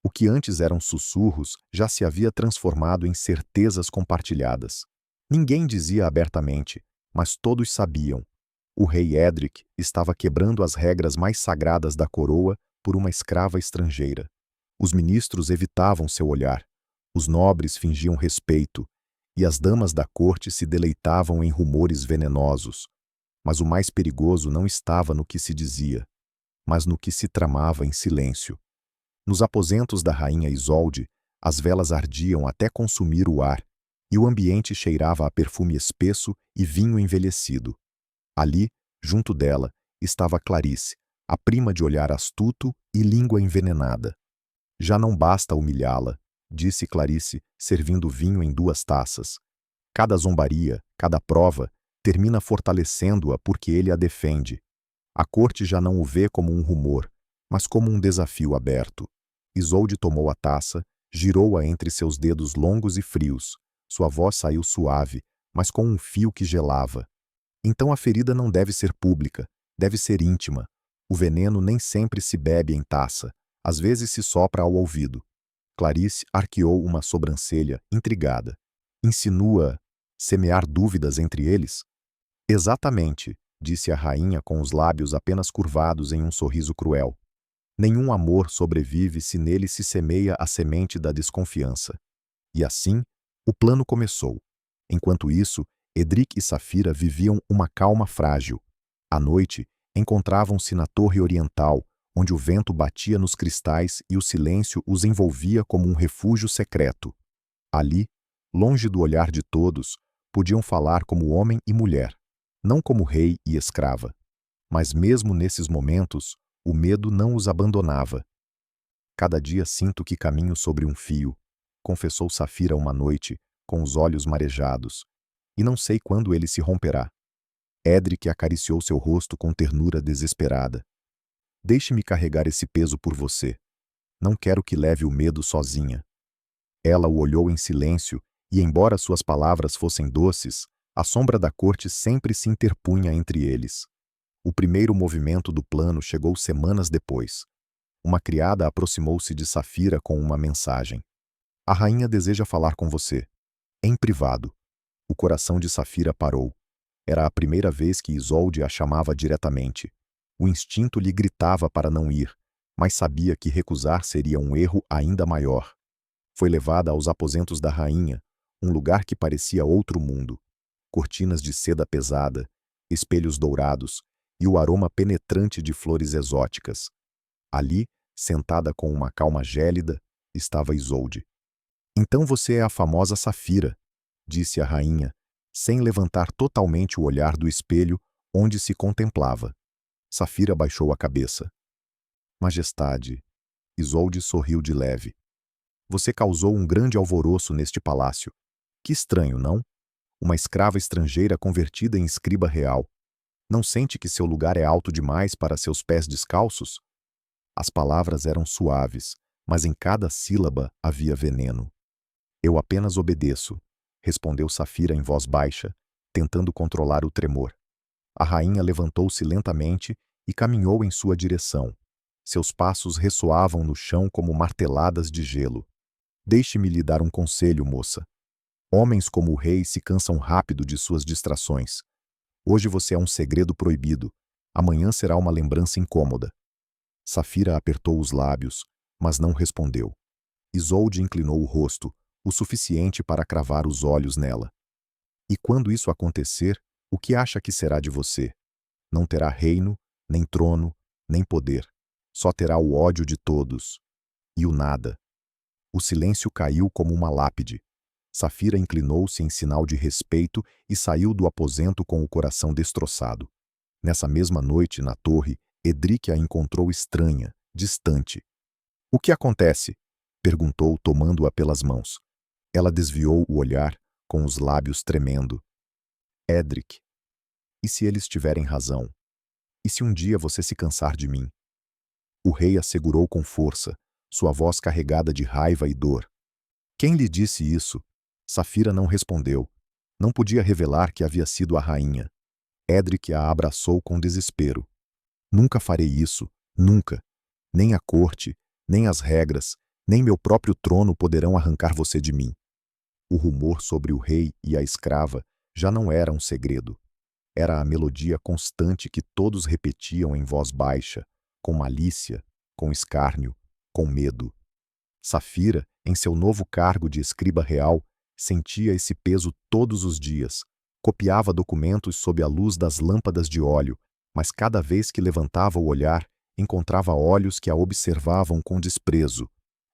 O que antes eram sussurros já se havia transformado em certezas compartilhadas. Ninguém dizia abertamente, mas todos sabiam. O rei Edric estava quebrando as regras mais sagradas da coroa por uma escrava estrangeira. Os ministros evitavam seu olhar, os nobres fingiam respeito, e as damas da corte se deleitavam em rumores venenosos. Mas o mais perigoso não estava no que se dizia, mas no que se tramava em silêncio. Nos aposentos da rainha Isolde, as velas ardiam até consumir o ar, e o ambiente cheirava a perfume espesso e vinho envelhecido. Ali, junto dela, estava Clarice, a prima de olhar astuto e língua envenenada. Já não basta humilhá-la, disse Clarice, servindo vinho em 2 taças. Cada zombaria, cada prova, termina fortalecendo-a porque ele a defende. A corte já não o vê como um rumor, mas como um desafio aberto. Isolde tomou a taça, girou-a entre seus dedos longos e frios. Sua voz saiu suave, mas com um fio que gelava. Então a ferida não deve ser pública, deve ser íntima. O veneno nem sempre se bebe em taça, às vezes se sopra ao ouvido. Clarice arqueou uma sobrancelha, intrigada. Insinua semear dúvidas entre eles? Exatamente, disse a rainha com os lábios apenas curvados em um sorriso cruel. Nenhum amor sobrevive se nele se semeia a semente da desconfiança. E assim, o plano começou. Enquanto isso, Edric e Safira viviam uma calma frágil. À noite, encontravam-se na Torre Oriental, onde o vento batia nos cristais e o silêncio os envolvia como um refúgio secreto. Ali, longe do olhar de todos, podiam falar como homem e mulher, não como rei e escrava. Mas mesmo nesses momentos, o medo não os abandonava. Cada dia sinto que caminho sobre um fio, confessou Safira uma noite, com os olhos marejados, e não sei quando ele se romperá. Edric acariciou seu rosto com ternura desesperada. Deixe-me carregar esse peso por você. Não quero que leve o medo sozinha. Ela o olhou em silêncio, e embora suas palavras fossem doces, a sombra da corte sempre se interpunha entre eles. O primeiro movimento do plano chegou semanas depois. Uma criada aproximou-se de Safira com uma mensagem. A rainha deseja falar com você. Em privado. O coração de Safira parou. Era a primeira vez que Isolde a chamava diretamente. O instinto lhe gritava para não ir, mas sabia que recusar seria um erro ainda maior. Foi levada aos aposentos da rainha, um lugar que parecia outro mundo. Cortinas de seda pesada, espelhos dourados e o aroma penetrante de flores exóticas. Ali, sentada com uma calma gélida, estava Isolde. Então você é a famosa Safira, disse a rainha, sem levantar totalmente o olhar do espelho onde se contemplava. Safira baixou a cabeça. Majestade, Isolde sorriu de leve. Você causou um grande alvoroço neste palácio. Que estranho, não? uma escrava estrangeira convertida em escriba real. Não sente que seu lugar é alto demais para seus pés descalços? As palavras eram suaves, mas em cada sílaba havia veneno. Eu apenas obedeço, respondeu Safira em voz baixa, tentando controlar o tremor. A rainha levantou-se lentamente e caminhou em sua direção. Seus passos ressoavam no chão como marteladas de gelo. Deixe-me lhe dar um conselho, moça. Homens como o rei se cansam rápido de suas distrações. Hoje você é um segredo proibido. Amanhã será uma lembrança incômoda. Safira apertou os lábios, mas não respondeu. Isolde inclinou o rosto, o suficiente para cravar os olhos nela. E quando isso acontecer, o que acha que será de você? Não terá reino, nem trono, nem poder. Só terá o ódio de todos. E o nada. O silêncio caiu como uma lápide. Safira inclinou-se em sinal de respeito e saiu do aposento com o coração destroçado. Nessa mesma noite, na torre, Edric a encontrou estranha, distante. "O que acontece?" perguntou, tomando-a pelas mãos. Ela desviou o olhar, com os lábios tremendo. "Edric, e se eles tiverem razão? E se um dia você se cansar de mim?" O rei a segurou com força, sua voz carregada de raiva e dor. "Quem lhe disse isso?" Safira não respondeu. Não podia revelar que havia sido a rainha. Edric a abraçou com desespero. "Nunca farei isso, nunca. Nem a corte, nem as regras, nem meu próprio trono poderão arrancar você de mim." O rumor sobre o rei e a escrava já não era um segredo. Era a melodia constante que todos repetiam em voz baixa, com malícia, com escárnio, com medo. Safira, em seu novo cargo de escriba real, sentia esse peso todos os dias. Copiava documentos sob a luz das lâmpadas de óleo, mas cada vez que levantava o olhar, encontrava olhos que a observavam com desprezo.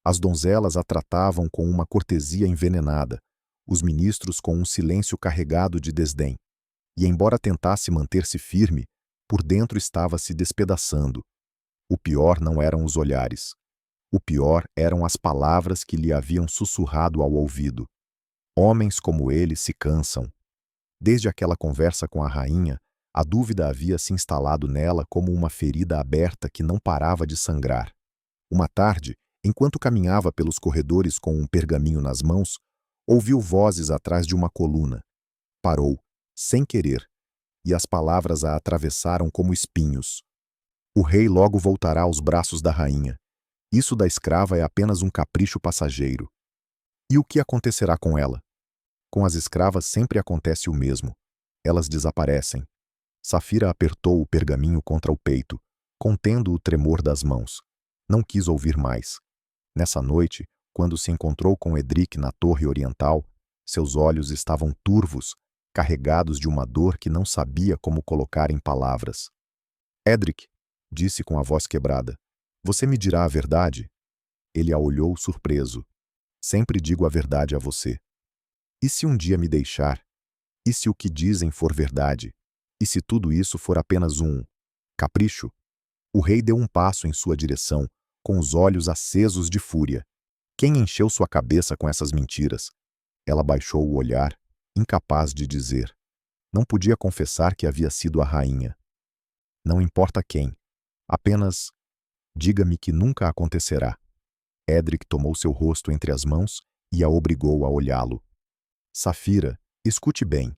As donzelas a tratavam com uma cortesia envenenada, os ministros com um silêncio carregado de desdém. E embora tentasse manter-se firme, por dentro estava se despedaçando. O pior não eram os olhares. O pior eram as palavras que lhe haviam sussurrado ao ouvido. Homens como ele se cansam. Desde aquela conversa com a rainha, a dúvida havia se instalado nela como uma ferida aberta que não parava de sangrar. Uma tarde, enquanto caminhava pelos corredores com um pergaminho nas mãos, ouviu vozes atrás de uma coluna. Parou, sem querer, e as palavras a atravessaram como espinhos. "O rei logo voltará aos braços da rainha. Isso da escrava é apenas um capricho passageiro." E o que acontecerá com ela? Com as escravas sempre acontece o mesmo. Elas desaparecem. Safira apertou o pergaminho contra o peito, contendo o tremor das mãos. Não quis ouvir mais. Nessa noite, quando se encontrou com Edric na torre oriental, seus olhos estavam turvos, carregados de uma dor que não sabia como colocar em palavras. "Edric", disse com a voz quebrada, "você me dirá a verdade?" Ele a olhou surpreso. "Sempre digo a verdade a você." "E se um dia me deixar? E se o que dizem for verdade? E se tudo isso for apenas um capricho?" O rei deu um passo em sua direção, com os olhos acesos de fúria. "Quem encheu sua cabeça com essas mentiras?" Ela baixou o olhar, incapaz de dizer. Não podia confessar que havia sido a rainha. "Não importa quem. Apenas diga-me que nunca acontecerá." Edric tomou seu rosto entre as mãos e a obrigou a olhá-lo. "Safira, escute bem.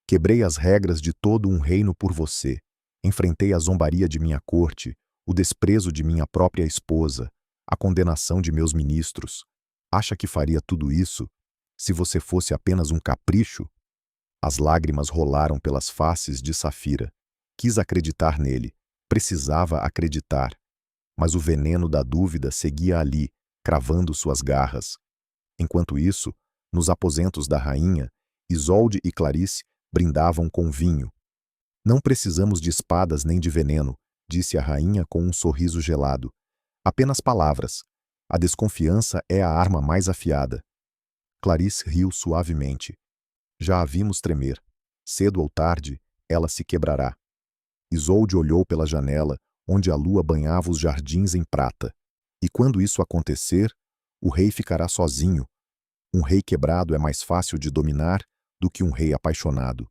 Quebrei as regras de todo um reino por você. Enfrentei a zombaria de minha corte, o desprezo de minha própria esposa, a condenação de meus ministros. Acha que faria tudo isso se você fosse apenas um capricho?" As lágrimas rolaram pelas faces de Safira. Quis acreditar nele. Precisava acreditar. Mas o veneno da dúvida seguia ali, cravando suas garras. Enquanto isso, nos aposentos da rainha, Isolde e Clarice brindavam com vinho. "Não precisamos de espadas nem de veneno", disse a rainha com um sorriso gelado. "Apenas palavras. A desconfiança é a arma mais afiada." Clarice riu suavemente. "Já a vimos tremer. Cedo ou tarde, ela se quebrará." Isolde olhou pela janela, onde a lua banhava os jardins em prata. "E quando isso acontecer, o rei ficará sozinho. Um rei quebrado é mais fácil de dominar do que um rei apaixonado.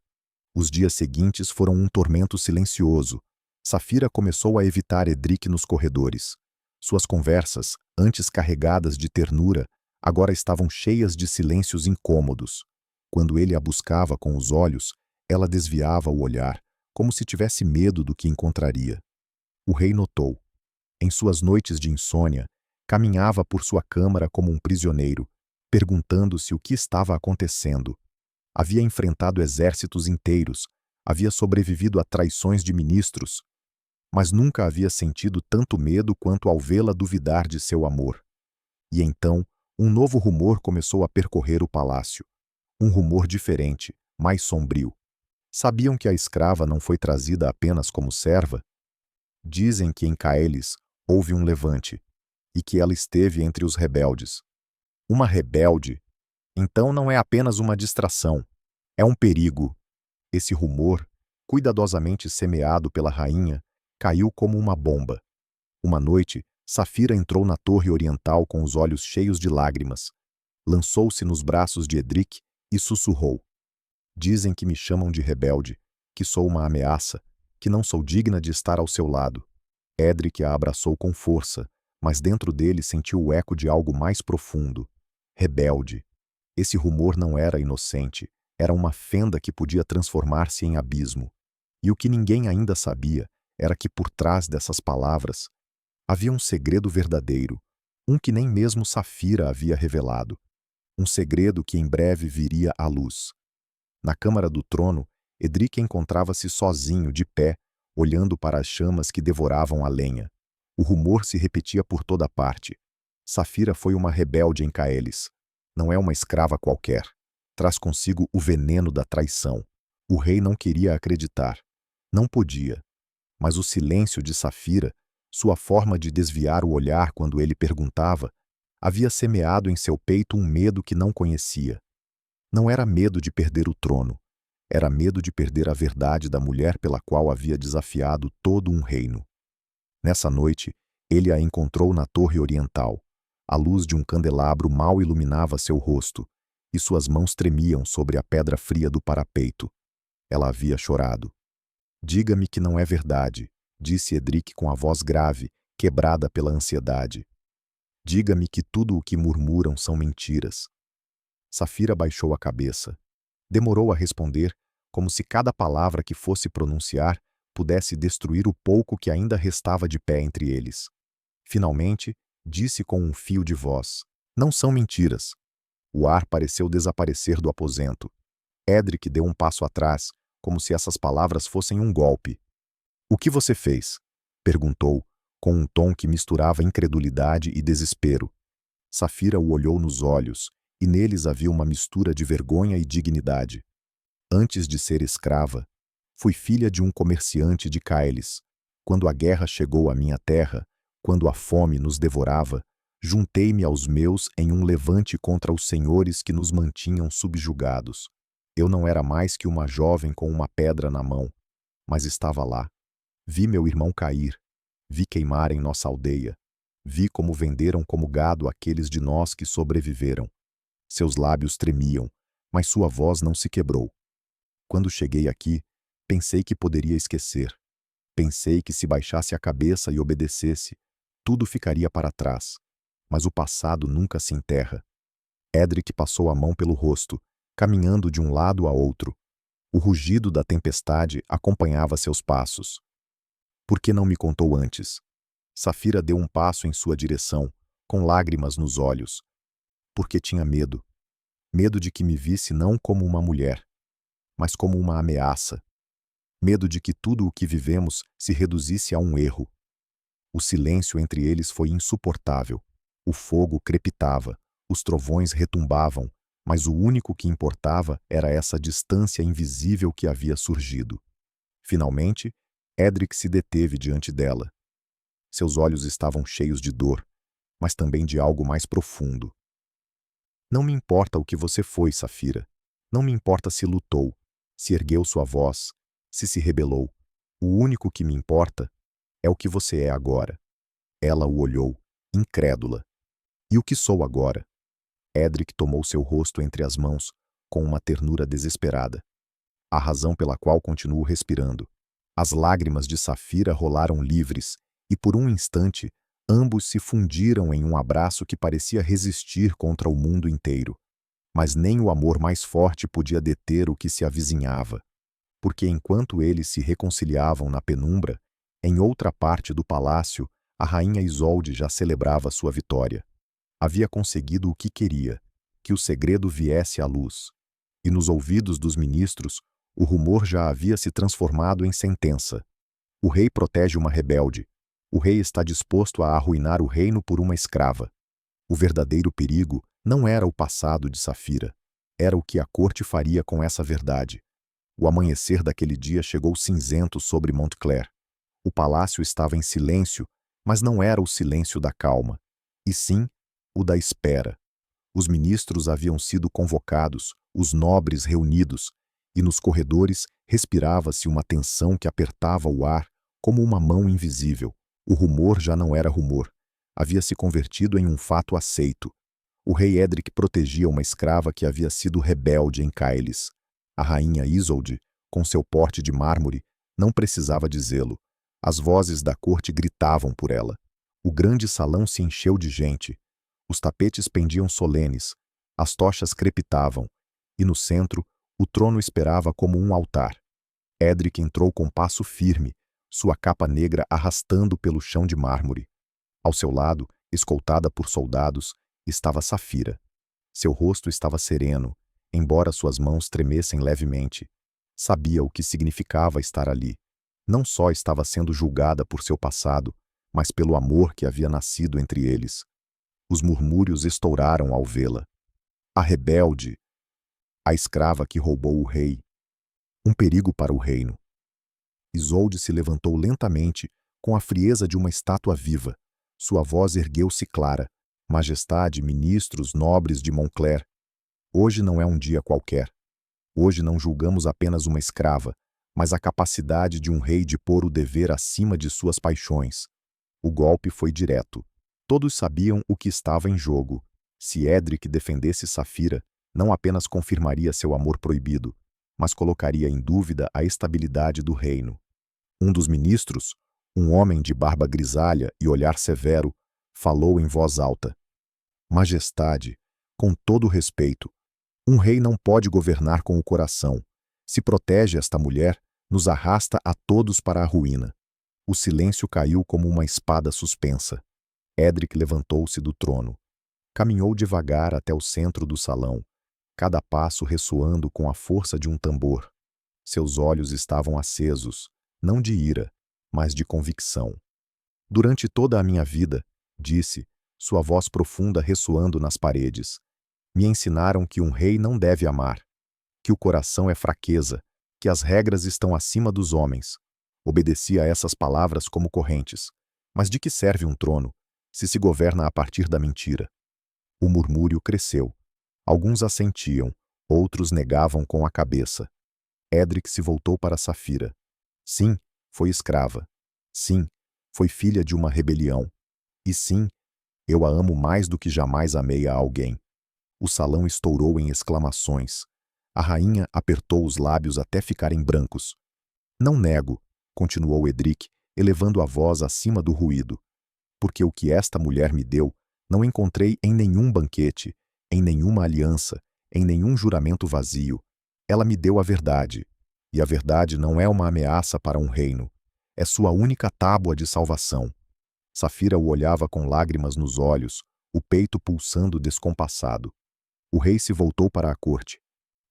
Os dias seguintes foram um tormento silencioso. Safira começou a evitar Edric nos corredores. Suas conversas, antes carregadas de ternura, agora estavam cheias de silêncios incômodos. Quando ele a buscava com os olhos, ela desviava o olhar, como se tivesse medo do que encontraria. O rei notou. Em suas noites de insônia, caminhava por sua câmara como um prisioneiro, perguntando-se o que estava acontecendo. Havia enfrentado exércitos inteiros, havia sobrevivido a traições de ministros, mas nunca havia sentido tanto medo quanto ao vê-la duvidar de seu amor. E então, um novo rumor começou a percorrer o palácio. Um rumor diferente, mais sombrio. Sabiam que a escrava não foi trazida apenas como serva? Dizem que em Caelis houve um levante, e que ela esteve entre os rebeldes. Uma rebelde? Então não é apenas uma distração, é um perigo. Esse rumor, cuidadosamente semeado pela rainha, caiu como uma bomba. Uma noite, Safira entrou na torre oriental com os olhos cheios de lágrimas. Lançou-se nos braços de Edric e sussurrou. Dizem que me chamam de rebelde, que sou uma ameaça, que não sou digna de estar ao seu lado. Edric a abraçou com força, mas dentro dele sentiu o eco de algo mais profundo. Rebelde. Esse rumor não era inocente, era uma fenda que podia transformar-se em abismo. E o que ninguém ainda sabia era que por trás dessas palavras havia um segredo verdadeiro, um que nem mesmo Safira havia revelado. Um segredo que em breve viria à luz. Na câmara do trono, Edric encontrava-se sozinho, de pé, olhando para as chamas que devoravam a lenha. O rumor se repetia por toda parte. Safira foi uma rebelde em Caelis. Não é uma escrava qualquer. Traz consigo o veneno da traição. O rei não queria acreditar. Não podia. Mas o silêncio de Safira, sua forma de desviar o olhar quando ele perguntava, havia semeado em seu peito um medo que não conhecia. Não era medo de perder o trono. Era medo de perder a verdade da mulher pela qual havia desafiado todo um reino. Nessa noite, ele a encontrou na torre oriental. A luz de um candelabro mal iluminava seu rosto, e suas mãos tremiam sobre a pedra fria do parapeito. Ela havia chorado. Diga-me que não é verdade, disse Edric com a voz grave, quebrada pela ansiedade. Diga-me que tudo o que murmuram são mentiras. Safira baixou a cabeça. Demorou a responder, como se cada palavra que fosse pronunciar pudesse destruir o pouco que ainda restava de pé entre eles. Finalmente, disse com um fio de voz: não são mentiras. O ar pareceu desaparecer do aposento. Edric deu um passo atrás, como se essas palavras fossem um golpe. O que você fez? Perguntou, com um tom que misturava incredulidade e desespero. Safira o olhou nos olhos, e neles havia uma mistura de vergonha e dignidade. Antes de ser escrava, fui filha de um comerciante de Caelis. Quando a guerra chegou à minha terra, quando a fome nos devorava, juntei-me aos meus em um levante contra os senhores que nos mantinham subjugados. Eu não era mais que uma jovem com uma pedra na mão, mas estava lá. Vi meu irmão cair, vi queimar em nossa aldeia, vi como venderam como gado aqueles de nós que sobreviveram. Seus lábios tremiam, mas sua voz não se quebrou. Quando cheguei aqui, pensei que poderia esquecer. Pensei que se baixasse a cabeça e obedecesse, tudo ficaria para trás. Mas o passado nunca se enterra. Edric passou a mão pelo rosto, caminhando de um lado a outro. O rugido da tempestade acompanhava seus passos. Por que não me contou antes? Safira deu um passo em sua direção, com lágrimas nos olhos. Porque tinha medo. Medo de que me visse não como uma mulher, mas como uma ameaça. Medo de que tudo o que vivemos se reduzisse a um erro. O silêncio entre eles foi insuportável. O fogo crepitava, os trovões retumbavam, mas o único que importava era essa distância invisível que havia surgido. Finalmente, Edric se deteve diante dela. Seus olhos estavam cheios de dor, mas também de algo mais profundo. Não me importa o que você foi, Safira. Não me importa se lutou, se ergueu sua voz, se rebelou. O único que me importa é o que você é agora. Ela o olhou, incrédula. E o que sou agora? Edric tomou seu rosto entre as mãos, com uma ternura desesperada. A razão pela qual continuo respirando. As lágrimas de Safira rolaram livres, e por um instante, ambos se fundiram em um abraço que parecia resistir contra o mundo inteiro. Mas nem o amor mais forte podia deter o que se avizinhava. Porque enquanto eles se reconciliavam na penumbra, em outra parte do palácio, a rainha Isolde já celebrava sua vitória. Havia conseguido o que queria, que o segredo viesse à luz. E nos ouvidos dos ministros, o rumor já havia se transformado em sentença. O rei protege uma rebelde. O rei está disposto a arruinar o reino por uma escrava. O verdadeiro perigo não era o passado de Safira. Era o que a corte faria com essa verdade. O amanhecer daquele dia chegou cinzento sobre Montclair. O palácio estava em silêncio, mas não era o silêncio da calma, e sim o da espera. Os ministros haviam sido convocados, os nobres reunidos, e nos corredores respirava-se uma tensão que apertava o ar como uma mão invisível. O rumor já não era rumor. Havia se convertido em um fato aceito. O rei Edric protegia uma escrava que havia sido rebelde em Cailes. A rainha Isolde, com seu porte de mármore, não precisava dizê-lo. As vozes da corte gritavam por ela. O grande salão se encheu de gente. Os tapetes pendiam solenes, as tochas crepitavam, e no centro, o trono esperava como um altar. Edric entrou com passo firme, sua capa negra arrastando pelo chão de mármore. Ao seu lado, escoltada por soldados, estava Safira. Seu rosto estava sereno, embora suas mãos tremessem levemente. Sabia o que significava estar ali. Não só estava sendo julgada por seu passado, mas pelo amor que havia nascido entre eles. Os murmúrios estouraram ao vê-la. A rebelde! A escrava que roubou o rei. Um perigo para o reino. Isolde se levantou lentamente, com a frieza de uma estátua viva. Sua voz ergueu-se clara. Majestade, ministros, nobres de Montclair. Hoje não é um dia qualquer. Hoje não julgamos apenas uma escrava, mas a capacidade de um rei de pôr o dever acima de suas paixões. O golpe foi direto. Todos sabiam o que estava em jogo. Se Edric defendesse Safira, não apenas confirmaria seu amor proibido, mas colocaria em dúvida a estabilidade do reino. Um dos ministros, um homem de barba grisalha e olhar severo, falou em voz alta. Majestade, com todo respeito, um rei não pode governar com o coração. Se protege esta mulher, nos arrasta a todos para a ruína. O silêncio caiu como uma espada suspensa. Edric levantou-se do trono. Caminhou devagar até o centro do salão, cada passo ressoando com a força de um tambor. Seus olhos estavam acesos, não de ira, mas de convicção. Durante toda a minha vida, disse, sua voz profunda ressoando nas paredes, me ensinaram que um rei não deve amar, que o coração é fraqueza, que as regras estão acima dos homens. Obedeci a essas palavras como correntes. Mas de que serve um trono, se governa a partir da mentira? O murmúrio cresceu. Alguns assentiam, outros negavam com a cabeça. Edric se voltou para Safira. Sim, foi escrava. Sim, foi filha de uma rebelião. E sim, eu a amo mais do que jamais amei a alguém. O salão estourou em exclamações. A rainha apertou os lábios até ficarem brancos. Não nego, continuou Edric, elevando a voz acima do ruído. Porque o que esta mulher me deu, não encontrei em nenhum banquete, em nenhuma aliança, em nenhum juramento vazio. Ela me deu a verdade. E a verdade não é uma ameaça para um reino. É sua única tábua de salvação. Safira o olhava com lágrimas nos olhos, o peito pulsando descompassado. O rei se voltou para a corte.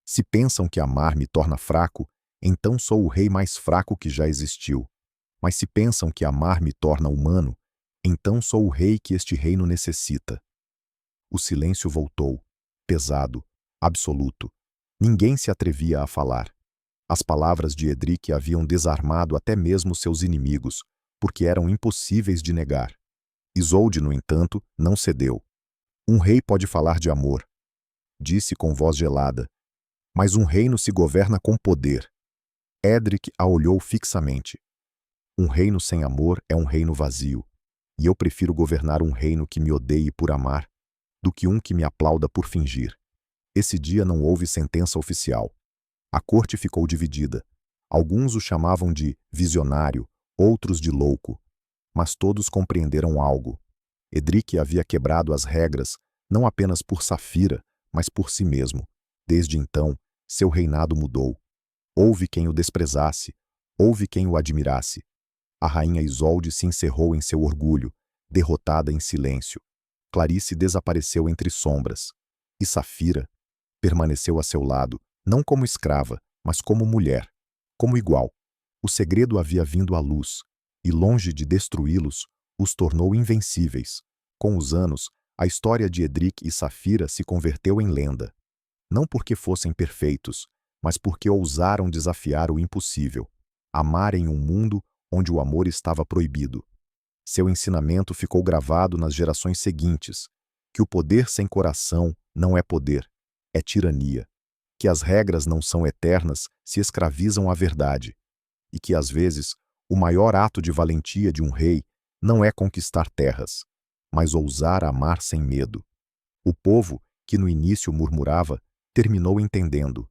Se pensam que amar me torna fraco, então sou o rei mais fraco que já existiu. Mas se pensam que amar me torna humano, então sou o rei que este reino necessita. O silêncio voltou, pesado, absoluto. Ninguém se atrevia a falar. As palavras de Edric haviam desarmado até mesmo seus inimigos, porque eram impossíveis de negar. Isolde, no entanto, não cedeu. Um rei pode falar de amor, disse com voz gelada, mas um reino se governa com poder. Edric a olhou fixamente. Um reino sem amor é um reino vazio, e eu prefiro governar um reino que me odeie por amar, do que um que me aplauda por fingir. Esse dia não houve sentença oficial. A corte ficou dividida. Alguns o chamavam de visionário, outros de louco. Mas todos compreenderam algo. Edric havia quebrado as regras, não apenas por Safira, mas por si mesmo. Desde então, seu reinado mudou. Houve quem o desprezasse, houve quem o admirasse. A rainha Isolde se encerrou em seu orgulho, derrotada em silêncio. Clarice desapareceu entre sombras. E Safira permaneceu a seu lado, não como escrava, mas como mulher, como igual. O segredo havia vindo à luz, e longe de destruí-los, os tornou invencíveis. Com os anos, a história de Edric e Safira se converteu em lenda. Não porque fossem perfeitos, mas porque ousaram desafiar o impossível, amar em um mundo onde o amor estava proibido. Seu ensinamento ficou gravado nas gerações seguintes, que o poder sem coração não é poder, é tirania, que as regras não são eternas se escravizam à verdade, e que, às vezes, o maior ato de valentia de um rei não é conquistar terras, mas ousar amar sem medo. O povo, que no início murmurava, terminou entendendo.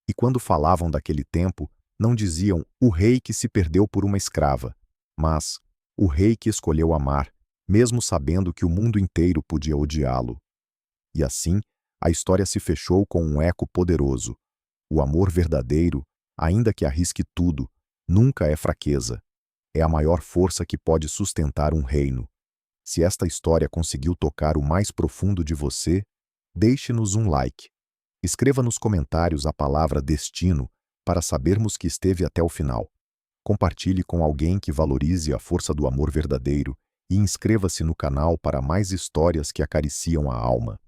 E quando falavam daquele tempo, não diziam o rei que se perdeu por uma escrava, mas o rei que escolheu amar, mesmo sabendo que o mundo inteiro podia odiá-lo. E assim, a história se fechou com um eco poderoso. O amor verdadeiro, ainda que arrisque tudo, nunca é fraqueza. É a maior força que pode sustentar um reino. Se esta história conseguiu tocar o mais profundo de você, deixe-nos um like. Escreva nos comentários a palavra destino para sabermos que esteve até o final. Compartilhe com alguém que valorize a força do amor verdadeiro e inscreva-se no canal para mais histórias que acariciam a alma.